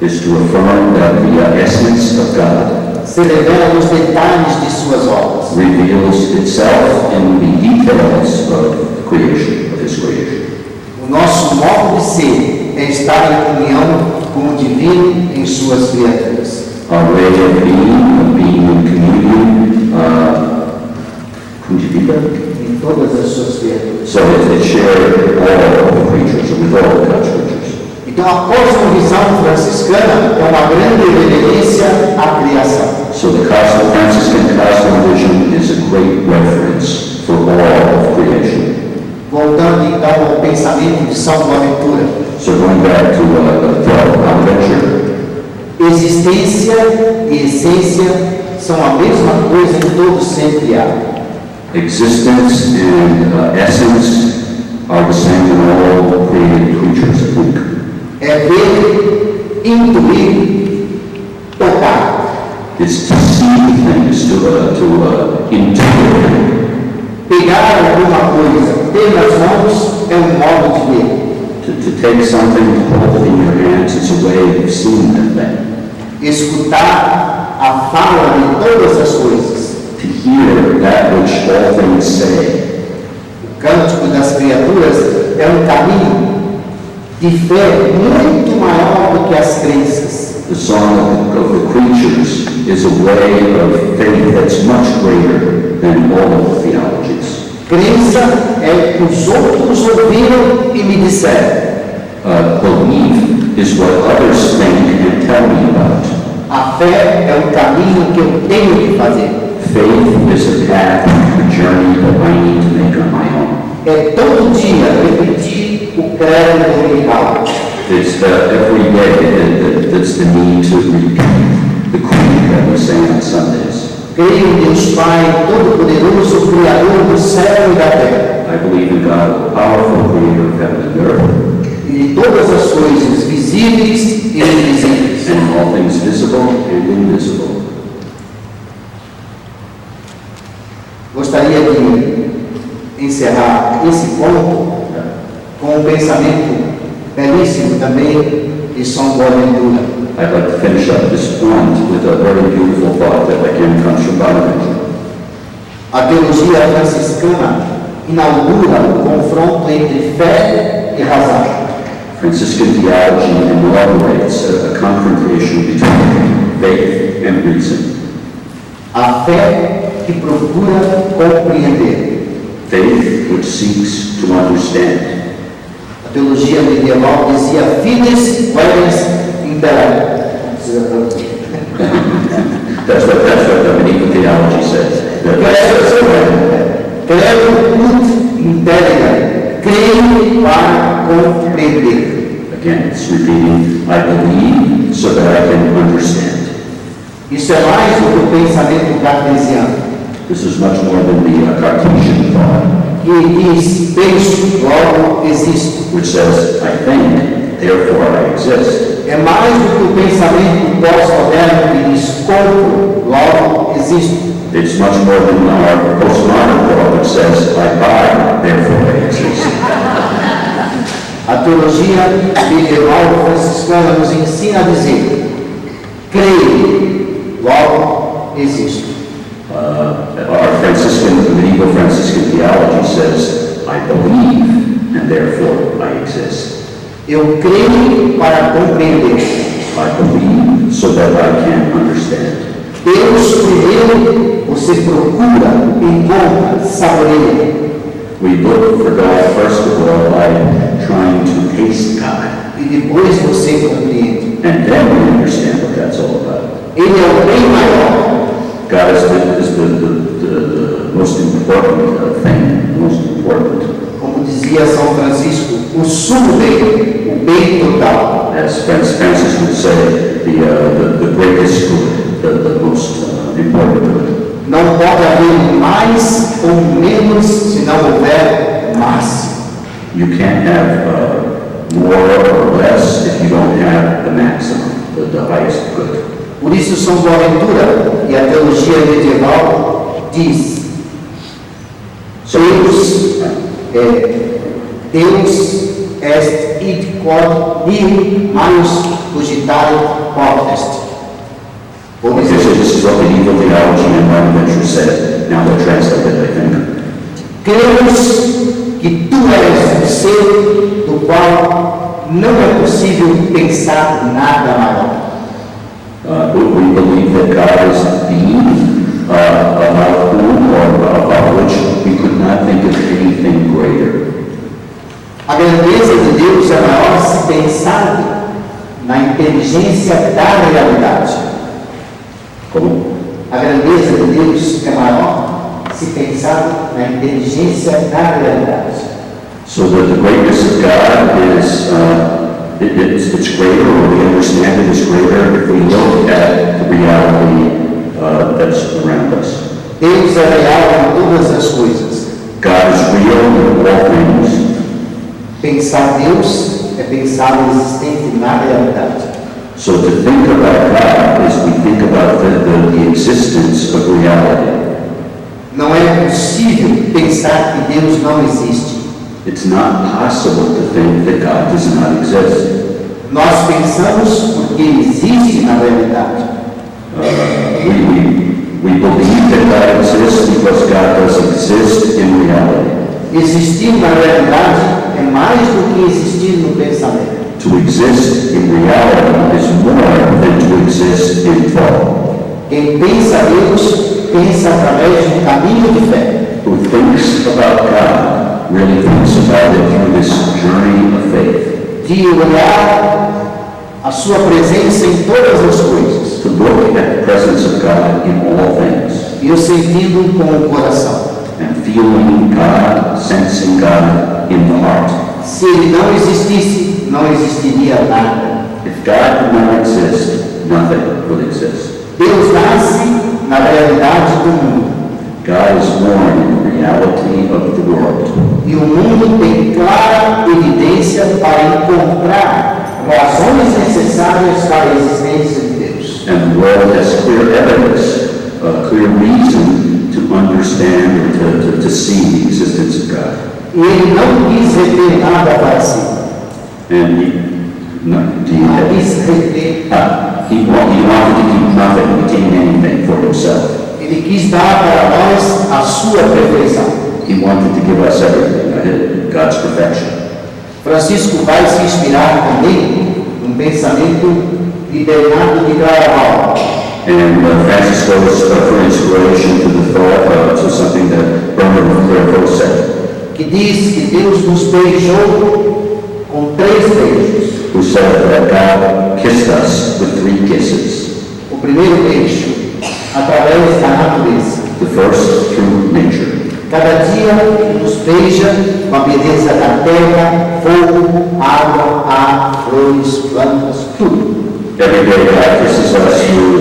is to affirm that the essence of God se revela nos detalhes de suas obras. reveals itself in the details of creation, of his creation. O nosso modo de ser é estar em comunhão com o divino em suas criaturas. Our way of being in communion, conjugita, Em todas as suas criaturas. so it shared all of the creatures, with all of God's creatures. Então a cosmovisão franciscana é uma grande reverência à criação. So the Franciscan cosmovision is a great reference for all of creation. Voltando então ao pensamento de São Boaventura, So going back to the thought of Bonaventure, existência e essência são a mesma coisa em todo ser criado. existence and essence are the same in all created creatures, I think. ver, intuir, tocar. It's to see things, to intuit. Pegar alguma coisa, ter nas mãos é um modo de ver. To take something, to hold it in your hands, it's a way of seeing that thing. Escutar a fala de todas as coisas. To hear that which all things say. O cântico das criaturas é um caminho de fé muito maior do que as crenças. The song of the creatures is a way of faith that's much greater than all of the theologies. Crença é que os outros ouviram e me disseram. Belief is what others think and tell me about. A fé é um caminho que eu tenho que fazer. Faith is a path, a journey that I need to make on my own. É todo dia repetir o credo dominical. It's every day that's the need to repeat the creed that we say on Sundays. Creio em Deus Pai Todo-Poderoso, Criador do céu e da terra. I believe in God, the powerful creator of heaven and earth, E de todas as coisas visíveis e invisíveis. and all things visible and invisible. Gostaria de encerrar esse ponto com um pensamento belíssimo também de São Boaventura. I'd like to finish up this point with a very beautiful thought that again comes from Bonaventure. A teologia franciscana inaugura o confronto entre fé e razão. Franciscan theology inaugurates a confrontation between faith and reason. A fé que procura compreender. Faith which seeks to understand. A teologia medieval dizia fides queres intellect. That's what the medieval theology says. Credo ut intelligere. Creio para compreender. Again, it's repeating, I believe so that I can understand. Isso é mais do que o pensamento cartesiano, This is much more than the Cartesian thought, que diz penso, logo existo. which says, I think, therefore I exist. É mais do que o pensamento pós-moderno que diz compro, logo existo. It's much more than our postmodern thought, which says, I buy, therefore I exist. A teologia medieval franciscana nos ensina a dizer: creio, logo existo. Our medieval Franciscan theology says, I believe, and therefore I exist. Eu creio para compreender. I believe so that I can understand. Deus primeiro, você procura, encontra, saboreia. We look for God first of all by trying to taste God, E depois você compreende. and then we understand what that's all about. Ele é o bem maior. God is the most important thing, the most important. Como dizia São Francisco, o sumo bem, o bem total. As Francis would say, the greatest good, the most important good. Não pode haver mais ou menos se não houver máximo. You can't have more or less if you don't have the maximum, the highest good. Por isso São Boaventura e a teologia medieval diz: Deus est id quod nihil maius cogitare potest. Okay, so this is what medieval theology and Bonaventure said. Now they'll translate it, I think. Cremos que tu és um ser do qual não é possível pensar nada maior. We believe that God is a being about whom or about which we could not think of anything greater. A grandeza de Deus é maior se pensado na inteligência da realidade. Como? A grandeza de Deus é maior se pensado na inteligência da realidade. So that the greatness of God is, it's greater, or we understand it is greater if we look at the reality that's around us. Deus é real em todas as coisas. God is real in all things. Pensar Deus é pensar o existente na realidade. So to think about God is we think about the existence of reality. Não é possível pensar que Deus não existe. It's not possible to think that God does not exist. Nós pensamos porque Ele existe na realidade. We believe that God exists because God does exist in reality. Existir na realidade é mais do que existir no pensamento. To exist in reality is more than to exist in thought. Quem pensa Deus, pensa através de um caminho de fé. Who thinks about God really thinks about it through this journey of faith. De olhar a sua presença em todas as coisas. To look at the presence of God in all things. E o sentindo com o coração. And feeling God, sensing God in the heart. Se Ele não existisse, não existiria nada. If God did not exist, nothing would exist. Deus nasce na realidade do mundo. God is born in the reality of the world. E o mundo tem clara evidência para encontrar razões necessárias para a existência de Deus. And the world has clear evidence, clear reason to understand or to see the existence of God. E Ele não quis reter nada para si. And Não quis reter. he wanted to keep nothing, retain anything for himself. Ele quis dar para nós a sua perfeição. He wanted to give us everything, God's perfection. Francisco vai se inspirar também num pensamento de Bernardo de Claraval. And Francis goes for inspiration to the thought, to something that Bernard of Clairvaux said. Que diz que Deus nos beijou com 3 beijos. Who said that God kissed us with 3 kisses. O primeiro beijo, através da natureza. The first through nature. Cada dia Ele nos beija com a beleza da terra, fogo, água, ar, flores, plantas, tudo. Every day God kisses us through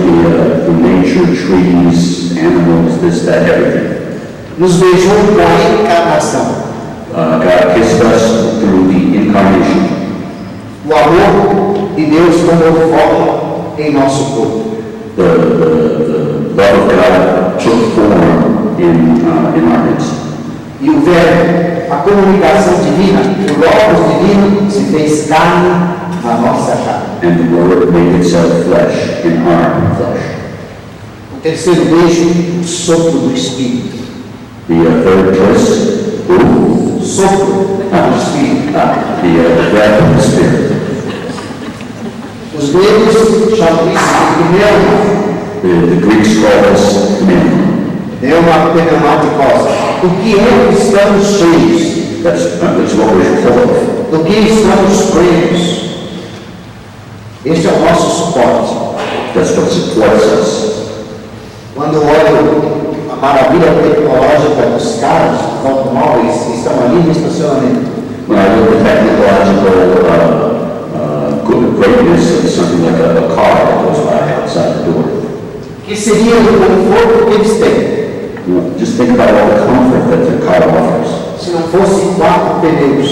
the nature, trees, animals, this, that, everything. Nos beijou com a encarnação. God kissed us through the incarnation. O amor de Deus tomou forma em nosso corpo. The love of God took form in our midst. E o Verbo, a comunicação divina, o Logos divino, se fez carne na nossa carne. And the Word made itself flesh in our flesh. O terceiro beijo, o sopro do Espírito. The third kiss, O sopro do Espírito. the breath of the Spirit. Os gregos chamam isso de pneuma. The Greeks call this pneuma. Pneumaticose. Do que é que estamos cheios? That's what we're full of. Do que estamos plenos? Este é o nosso suporte. That's what supports us. Quando olho a maravilha tecnológica dos carros, dos automóveis que estão ali no estacionamento, When I look at technological greatness of something like a car that goes by outside the door, que seria o conforto que eles têm, just think about all the comfort that the car offers. se não fosse 4 pneus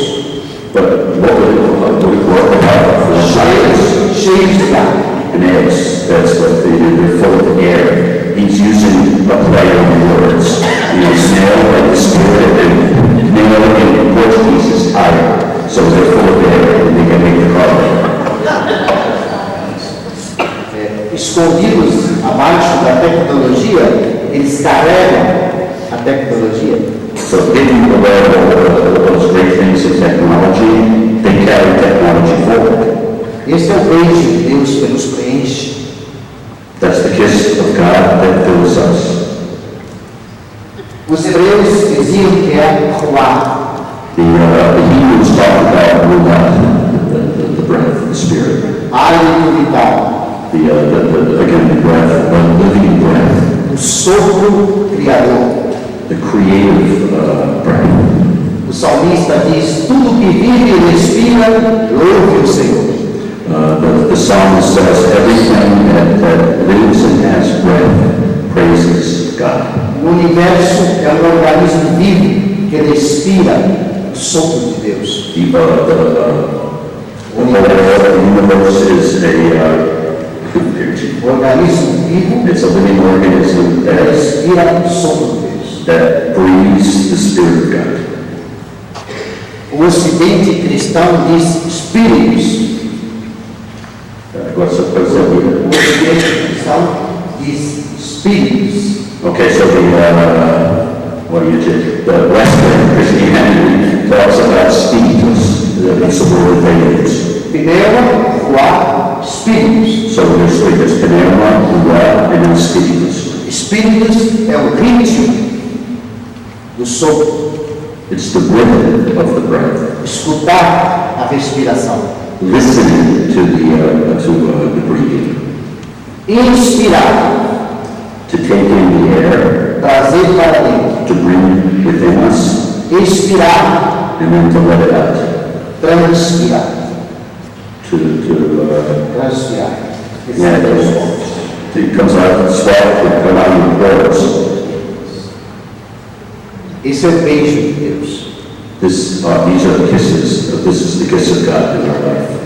But what would it work about for science? cheios de ar? And that's what they're full of air. He's using a play on words. Snail like the spirit, and nail in Portuguese is tire. So they're full of air and they can make the car better. Escondidos abaixo da tecnologia, eles carregam a tecnologia. So hidden away all those great things in technology, they carry technology forward. Este é o beijo de Deus que nos preenche. That's the kiss of God that fills us. Os hebreus diziam que é ruá. The Hebrews talk about ruach, the breath of the Spirit. Hálito vital. Again, the breath, the living breath, O sopro criador. the creative breath. O salmista diz: tudo que vive e respira, louve o Senhor. The psalmist says, everything that lives and has breath praises God. O universo é um organismo vivo que respira o sopro de Deus. The universe is organismo vivo it's a living organism que respira o sopro de Deus. that breathes the Spirit of God. O Ocidente cristão diz espíritos. What's O Ocidente cristão diz espíritos. Okay, so the Western Christianity talks about spiritus, it's the word they use. Pneuma, ruá, espíritos. So there's three, there's pneuma, ruah, and then spiritus. Espíritos é o ritmo do sopro. It's the rhythm of the breath, Escutar a respiração. listening to the breathing, Inspirar, to take in the air, trazer para dentro. to bring within us, Expirar, and then to let it out, transpirar. Transpirar. Esse Yeah, é o som. it comes out, sweat, it comes out in pores. Esse é o beijo de Deus. These are the kisses, this is the kiss of God in our life.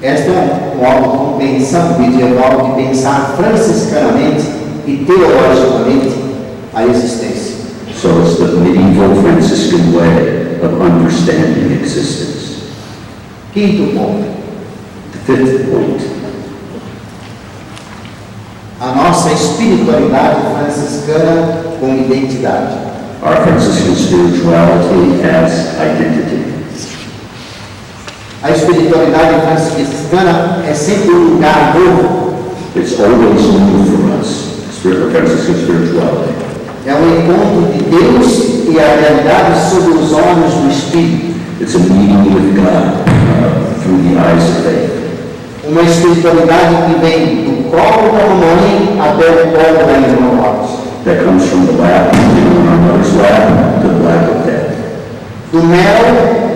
Esta é uma compreensão medieval de pensar franciscanamente e teologicamente a existência. So it's the medieval Franciscan way of understanding existence. Quinto ponto. The fifth point, A nossa espiritualidade franciscana com identidade. our Franciscan spirituality has identity. A espiritualidade franciscana é sempre um lugar novo. It's always new for us, Franciscan spirituality. É um encontro de Deus e a realidade sob os olhos do Espírito. It's a meeting with God through the eyes of faith. Uma espiritualidade que vem do colo da mamãe até o colo da irmã. That comes from the lap, our mother's lap, to the lap of death. Do mel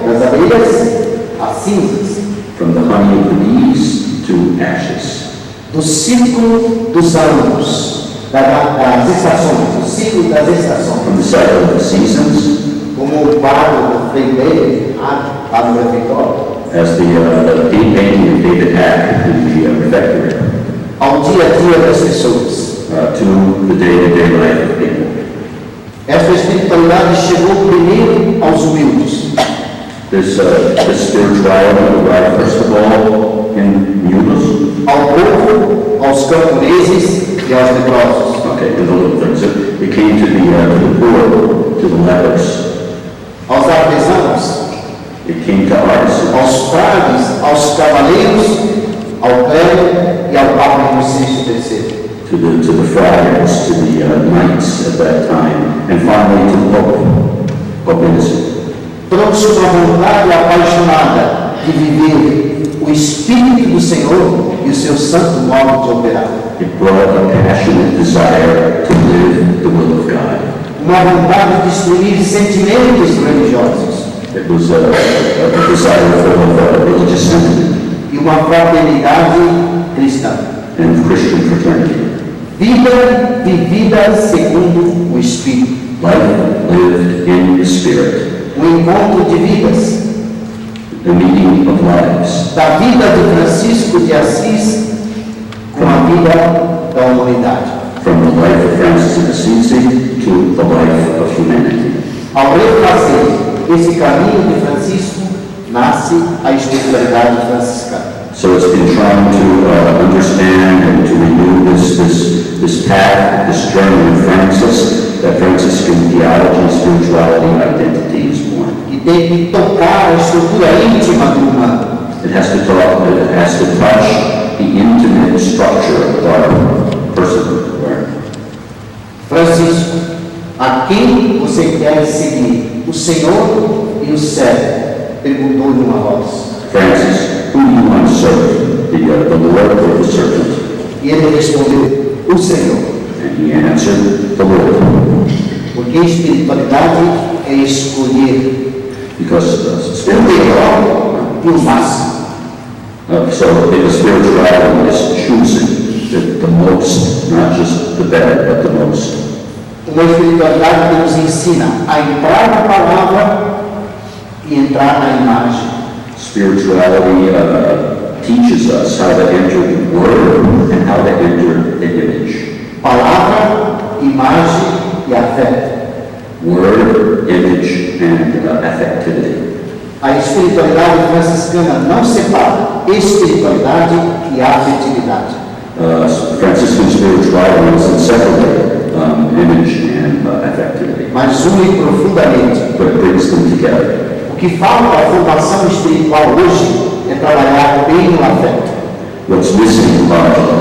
das abelhas às cinzas. From the honey of the bees to ashes. Do ciclo dos anos, das estações, do ciclo das estações. From the cycle of the seasons, Como o quadro do Frei David, lá no refeitório. as the painting of David Hack in the refectory, Ao dia a dia das pessoas. to the day-to-day life of people. Esta espiritualidade chegou primeiro aos humildes. This spirituality arrived first of all in Mulos. Ao povo, aos camponeses e aos leprosos. Okay, to the little things. It came to the poor, to the lepers. Aos artesãos, It came to artisans, aos frades, aos cavaleiros, ao clero e ao Papa Inocêncio III. to the friars, to the knights at that time, and finally to the Pope Innocent. Trouxe uma vontade apaixonada de viver o Espírito do Senhor e o seu santo modo de operar. It brought a passionate desire to live the will of God. Uma vontade de destruir sentimentos religiosos It was a desire for religious sentiment e uma fraternidade cristã. and Christian fraternity. Vida vivida segundo o Espírito. Life lived in the Spirit. Encontro de vidas. The meeting of lives. Da vida de Francisco de Assis com a vida da humanidade. From the life of Francis of Assisi to the life of humanity. Ao refazer esse caminho de Francisco, nasce a espiritualidade franciscana. So it's been trying to understand and to renew this path, this journey of Francis, that Franciscan theology, spirituality, identity is born. E tem que tocar a estrutura íntima do humano. It has to touch the intimate structure of our person. Francisco, a quem você quer seguir? O Senhor e o céu? Perguntou-lhe uma voz. Francis, who do you want to serve, the Lord or the servant? E ele respondeu, o Senhor. And he answered, the Lord. Porque a espiritualidade é escolher Because o melhor e o máximo. so in the spirituality is choosing the most, not just the better, but the most. Uma espiritualidade que nos ensina a entrar na palavra e entrar na imagem. Spirituality teaches us how to enter the Word and how to enter the image. Palavra, imagem e afeto. Word, image, and affectivity. A espiritualidade franciscana não separa espiritualidade e afetividade. Franciscan spirituality doesn't separate image and affectivity, Mas une profundamente. but it brings them together. O que falta à formação espiritual hoje é trabalhar bem no afeto. What's missing a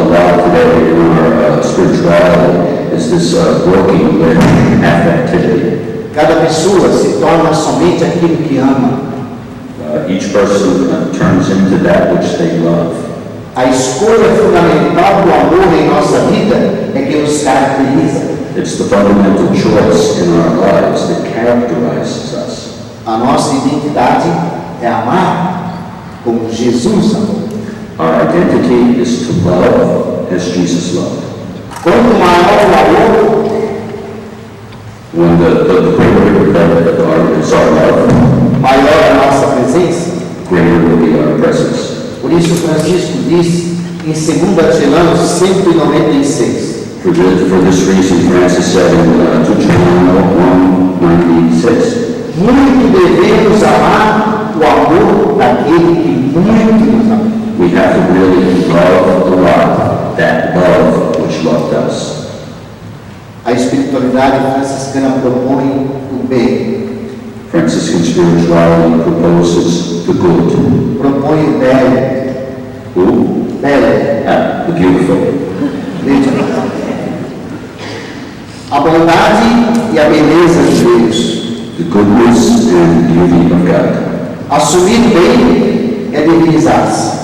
lot today in our spirituality is this working with affectivity. Cada pessoa se torna somente aquilo que ama. Each person turns into that which they love. A escolha fundamental do amor em nossa vida é que nos caracteriza. It's the fundamental choice in our lives that characterizes us. A nossa identidade é amar como Jesus amou. Our identity is to love as Jesus loved. Quanto maior o amor, When the greater that is our love, maior a nossa presença. greater will be our presence. Por isso Francisco diz em 2 Timóteo 196, For this reason, Francis said in 2 John 1:96, muito devemos amar o amor daquele que muito nos amou. we have to really love a lot, that love which loved us. A espiritualidade franciscana propõe o bem, Franciscan spirituality proposes the good. propõe o belo, Who? The beautiful. veja, a bondade e a beleza de Deus. The goodness and beauty of God. Assumir o bem é divinizar-se.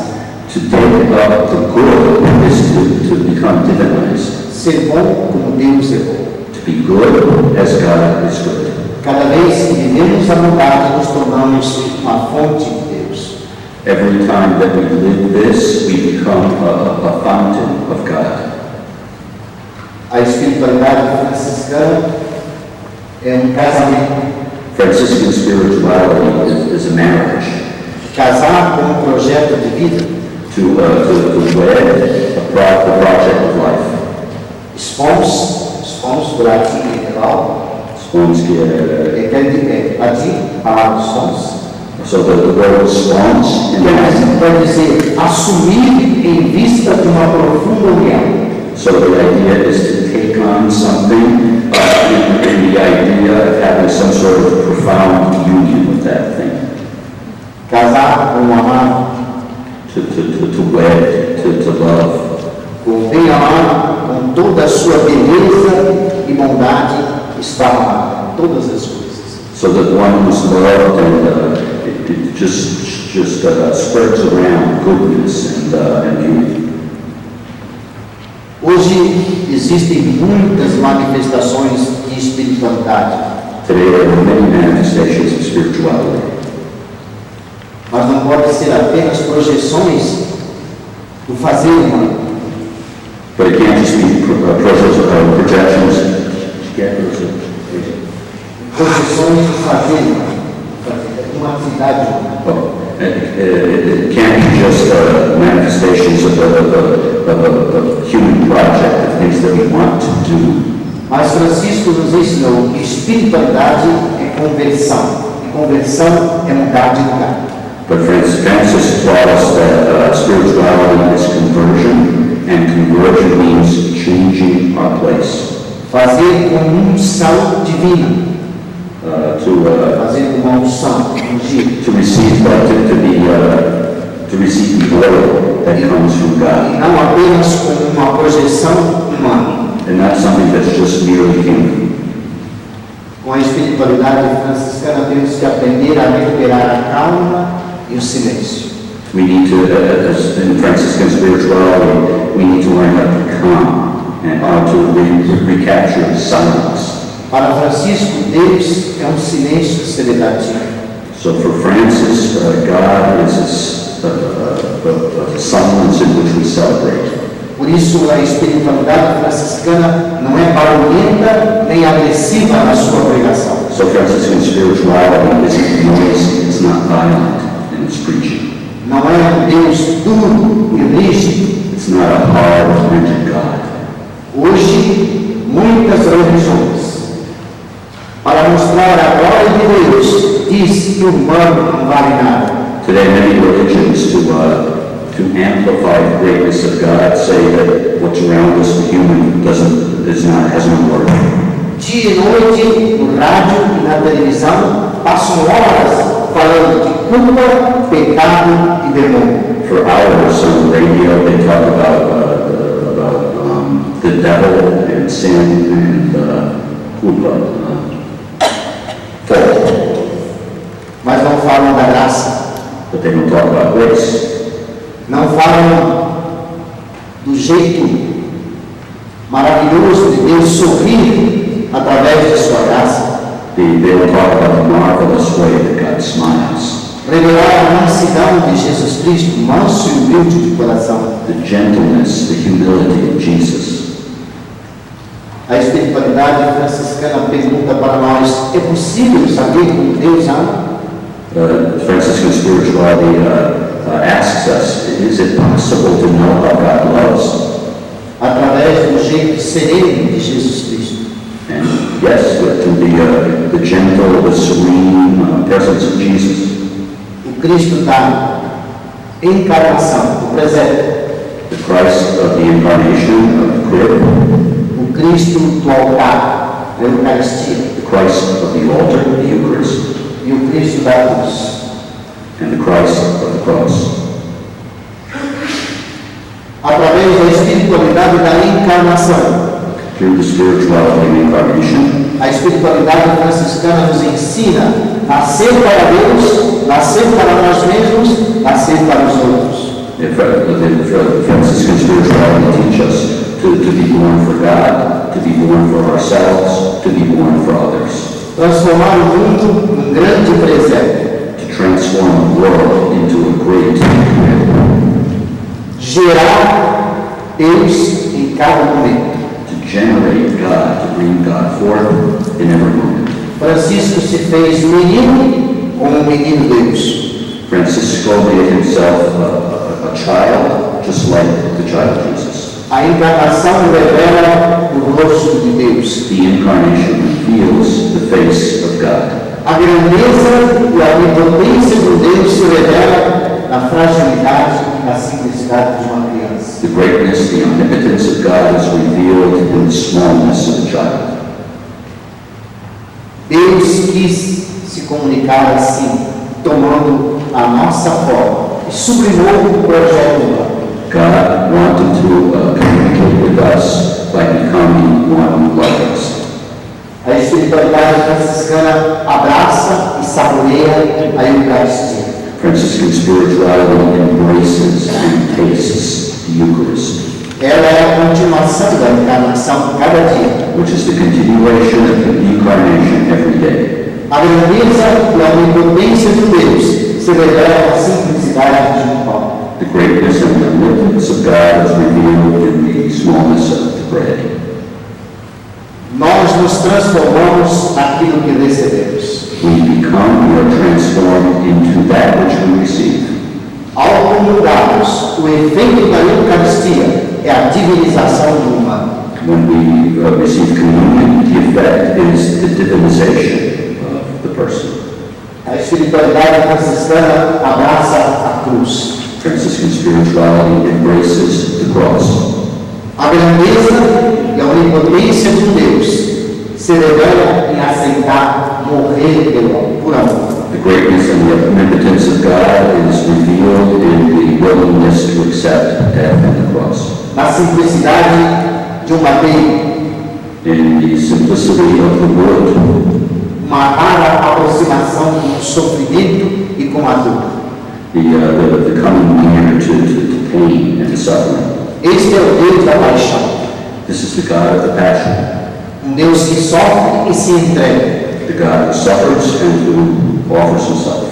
To take up the good is to become divinized. Ser bom como Deus é bom. To be good as God is good. Cada vez que vivemos a bondade, nos tornamos uma fonte de Deus. Every time that we live this, we become a fountain of God. A espiritualidade franciscana é um casamento. Franciscan spirituality is a marriage. Casar com um projeto de vida. To wed the project of life. Spons do latim literal, Spons que é... latim, palavra spons. So the word spons in Latin. Quer dizer, assumir em vista de uma profunda união. So the idea is to take on something in the idea of having some sort of profound union with that thing. Casar com um amado, To wed, to love. com bem amado, com toda a sua beleza e bondade, está amado, todas as coisas. So that one who's loved and it just spreads around goodness and beauty. Hoje existem muitas manifestações de espiritualidade, Today there are many manifestations of spirituality. mas não pode ser apenas projeções do fazer humano. But it can't just be projections. Projeções do fazer humano, uma atividade humana. It can't be just manifestations of human project, of things that we want to do. Mas Francisco nos ensinou que espiritualidade é conversão, e conversão é mudar de lugar. But Francis taught us that spirituality is conversion, and conversion means changing our place. Fazer com unção divina, fazer com uma unção, ungir. To receive to receive the oil that comes from E God, não apenas com uma projeção humana. and not something that's just merely human. Com a espiritualidade franciscana temos que aprender a recuperar a calma e o silêncio. We need to, as in Franciscan spirituality, we need to learn how to be calm and how to recapture silence. Para Francisco, Deus é um silêncio celebrativo. So for Francis, God is a silence in which we celebrate. Por isso, a espiritualidade franciscana não é barulhenta nem agressiva na sua pregação. So Franciscan spirituality isn't noisy, it's not violent in its preaching. Não é um Deus duro e rígido. It's not a hard, rigid God. Hoje, muitas religiões, para mostrar a glória de Deus, diz que o humano não vale nada. Today, many religions, to amplify the greatness of God, say that what's around us, the human, has no worth. Dia e noite, no rádio e na televisão, passam horas falando de culpa, pecado e demônio. For hours on the radio, they talk about the devil and sin and fault, Mas não falam da graça, but they don't talk about grace. não falam do jeito maravilhoso de Deus sorrir através de sua graça, They don't talk about the marvelous way that God smiles, revelar a mansidão de Jesus Cristo, manso e humilde de coração. the gentleness, the humility of Jesus. A espiritualidade franciscana pergunta para nós: é possível saber como Deus ama? Franciscan spirituality asks us, is it possible to know how God loves? Através do jeito sereno de Jesus Cristo. And yes, it can be the gentle, the serene presence of Jesus. O Cristo da encarnação, do presépio. The Christ of the incarnation of the crib, O Cristo do altar, da Eucaristia. the Christ of the altar, the Eucharist, E o Cristo da cruz. and the Christ of the cross. Através da espiritualidade da encarnação, Through the spirituality of the incarnation, a espiritualidade franciscana nos ensina a nascer para Deus, nascer para nós mesmos, nascer para os outros. the Franciscan spirituality teach us to be born for God, to be born for ourselves, to be born for others, Transformar o mundo num grande presépio. to transform the world into a great crib, Gerar Deus em cada momento. to generate God, to bring God forth in every moment. Francisco se fez menino como menino Deus. Francisco made himself a child, just like the child Jesus. A encarnação revela o rosto de Deus. The incarnation reveals the face of God. A grandeza e a onipotência de Deus se revela na fragilidade e na simplicidade de uma criança. The greatness, the omnipotence of God is revealed in the smallness of a child. Deus quis se comunicar assim, tomando a nossa forma e sublimou o projeto humano. God wanted to communicate with us by becoming one like us. A espiritualidade franciscana abraça e saboreia a Eucaristia. Franciscan spirituality embraces and tastes the Eucharist, Ela é a continuação da encarnação cada dia. which is the continuation of the incarnation every day. A grandeza e a onipotência de Deus se revela na simplicidade de um pão. The greatness and the omnipotence of God is revealed in the smallness of the bread. Nós nos transformamos naquilo que recebemos. We are transformed into that which we receive. Ao comungarmos, o efeito da Eucaristia é a divinização do humano. When we receive communion, the effect is the divinization of the person. A espiritualidade franciscana abraça a cruz. Franciscan spirituality embraces the cross. A grandeza e a onipotência de Deus se revela em aceitar morrer por amor. The greatness and the omnipotence of God is revealed in the willingness to accept death on the cross. Na simplicidade de um madeiro, In the simplicity of the wood, uma rara aproximação com o sofrimento e com a dor. the coming near to pain and suffering. Este é o Deus da paixão, This is the God of the passion, Deus que sofre e se entrega, the God who suffers and who offers himself,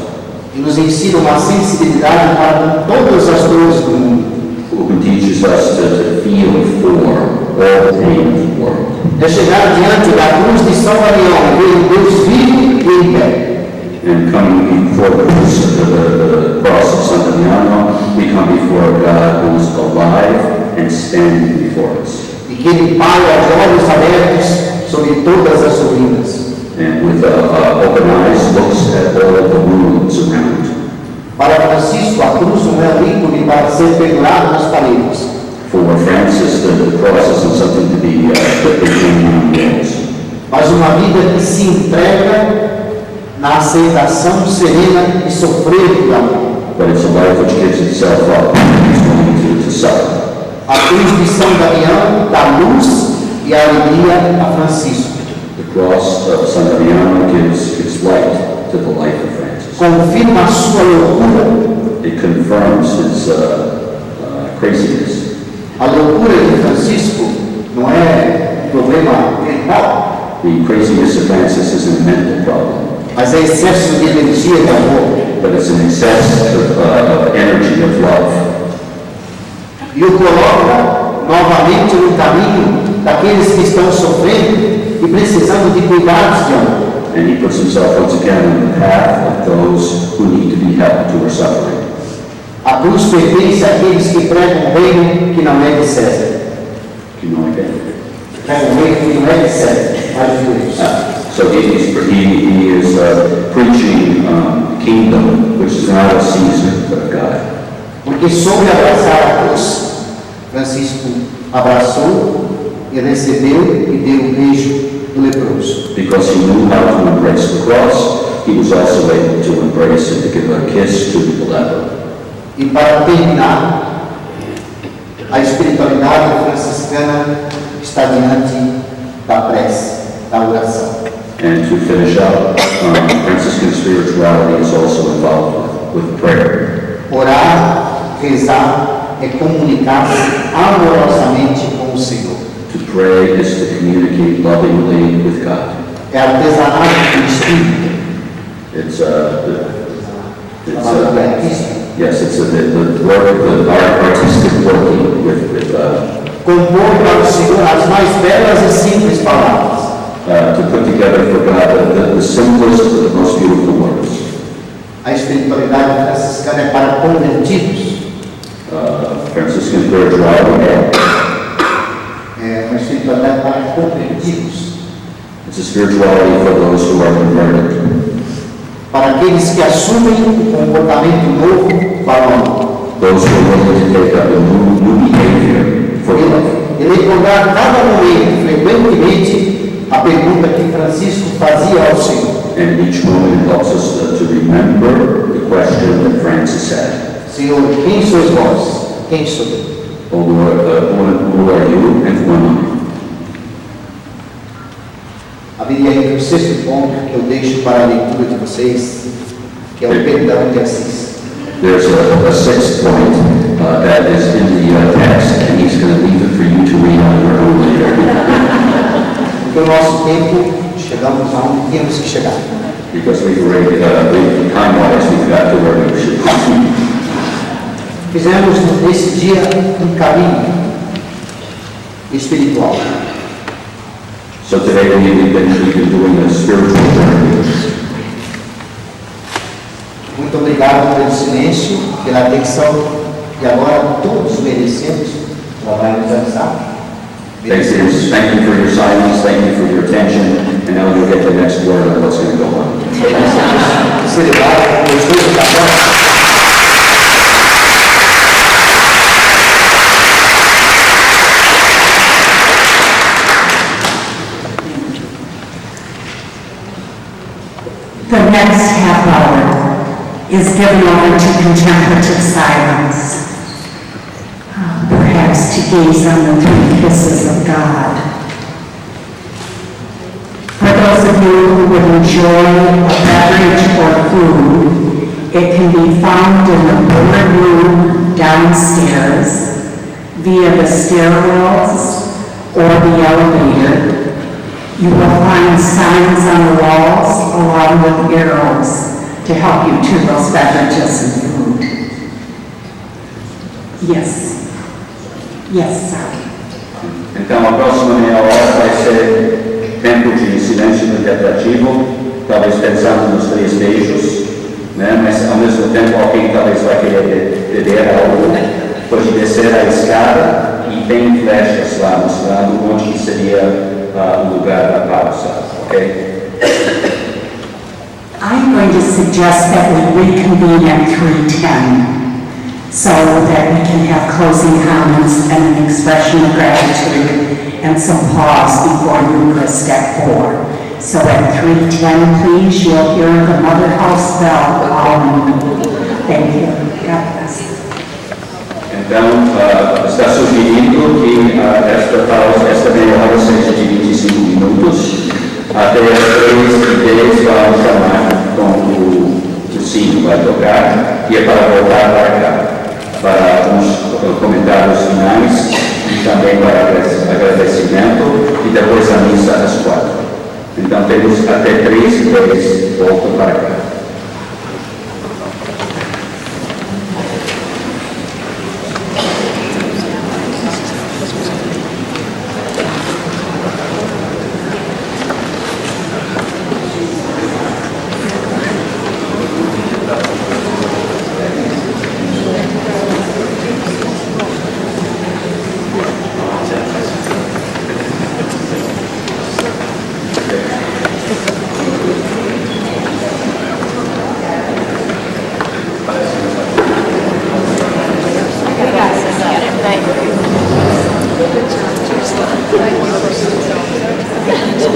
e nos ensina uma sensibilidade para com todas as dores do mundo. who teaches us to feel for all pain of the world. É chegar diante da cruz de São Damião, ver um Deus vivo e em pé. And coming before the cross of San Damiano, we come before God who is alive and standing before us. E que Ele paira os olhos abertos sobre todas as ruínas. And with open eyes looks at all the ruins around. Para Francisco, a cruz não é um ícone para ser pendurado nas paredes. For Francis, the cross isn't something to be put between walls, Mas uma vida que se entrega na aceitação serena e sofrer por amor. but it's a life which gives itself up and is willing to suffer. A cruz de São Damião dá luz e alegria a Francisco. The cross of San Damiano gives light to the life of Francis. Confirma a sua loucura. It confirms his craziness. A loucura de Francisco não é um problema mental, The craziness of Francis isn't a mental problem, mas é excesso de energia e amor. but it's an excess of energy, of love. E o coloca novamente no caminho daqueles que estão sofrendo e precisando de cuidados de amor. And he puts himself once again on the path of those who need to be helped, who are suffering. A cruz pertence àqueles que pregam um reino que não é de César. You know, again. Pregam um reino que não é de César, mas de Deus. So he is preaching kingdom, which is not of Caesar, but of God. Porque soube abraçar a cruz, Francisco abraçou e recebeu e deu um beijo do leproso. Because he knew how to embrace the cross, he was also able to embrace and to give a kiss to the leper. E para terminar, a espiritualidade franciscana está diante da prece, da oração. And to finish up, Franciscan spirituality is also involved with prayer. Orar, rezar é comunicar-se amorosamente com o Senhor. To pray is to communicate lovingly with God. É artesanato do Espírito. It's Trabalho de artista. yes, it's the work, the artistic working with Compor para o Senhor as mais belas e simples palavras. to put together for God the simplest but the most beautiful words. A espiritualidade franciscana é para convertidos. Franciscan spirituality, É uma espiritualidade para convertidos. it's a spirituality for those who are converted. Para aqueles que assumem o comportamento novo para o amor. Those who are willing to take up a new behavior for love. E recordar cada momento, frequentemente, a pergunta que Francisco fazia ao Senhor. And each moment helps us to remember the question that Francis had. Senhor, quem sois vós? Quem sou eu? Oh Lord, who are you and who am I? Haveria ainda um sexto ponto que eu deixo para a leitura de vocês, que é o perdão de Assis. There's a sixth point that is in the text, and he's going to leave it for you to read on your own later. Porque o nosso tempo, chegamos aonde temos que chegar. Because we've already, time-wise, we've got to where we should be. Fizemos nesse dia um caminho espiritual. So today we've been doing a spiritual journey. Muito obrigado pelo silêncio, pela atenção, e agora todos merecemos trabalho realizado. Thank you for your silence, thank you for your attention, and now you'll get the next word on what's going to go on. Celebrar com os dois da The next half hour is given over to contemplative silence, perhaps to gaze on the three kisses of God. For those of you who would enjoy a beverage or food, it can be found in the board room downstairs via the stairwells or the elevator. You will find signs on the walls along with arrows to help you to those beverages and food. Yes. Yes, sorry. Então, a próxima meia hora vai ser tempo de silêncio meditativo. talvez pensando nos 3 beijos, né? Mas ao mesmo tempo alguém talvez vai querer beber algo, pode descer a escada e tem flechas lá mostrando onde que seria o lugar da pausa, ok? I'm going to suggest that we reconvene at 3:10 so that we can have closing comments and an expression of gratitude and some pause before Eucharist at 4. So at 3:10, please, you'll hear the Mother House bell. Thank you. God bless. Então, está sugerindo que esta meia hora seja de 25 minutos, até as 3:10 vamos chamar com o sino vai tocar, e é para voltar para cá, para uns comentários finais e também para agradecimento, e depois a missa às 4. Então temos até 3:10, volta para cá.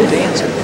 Advance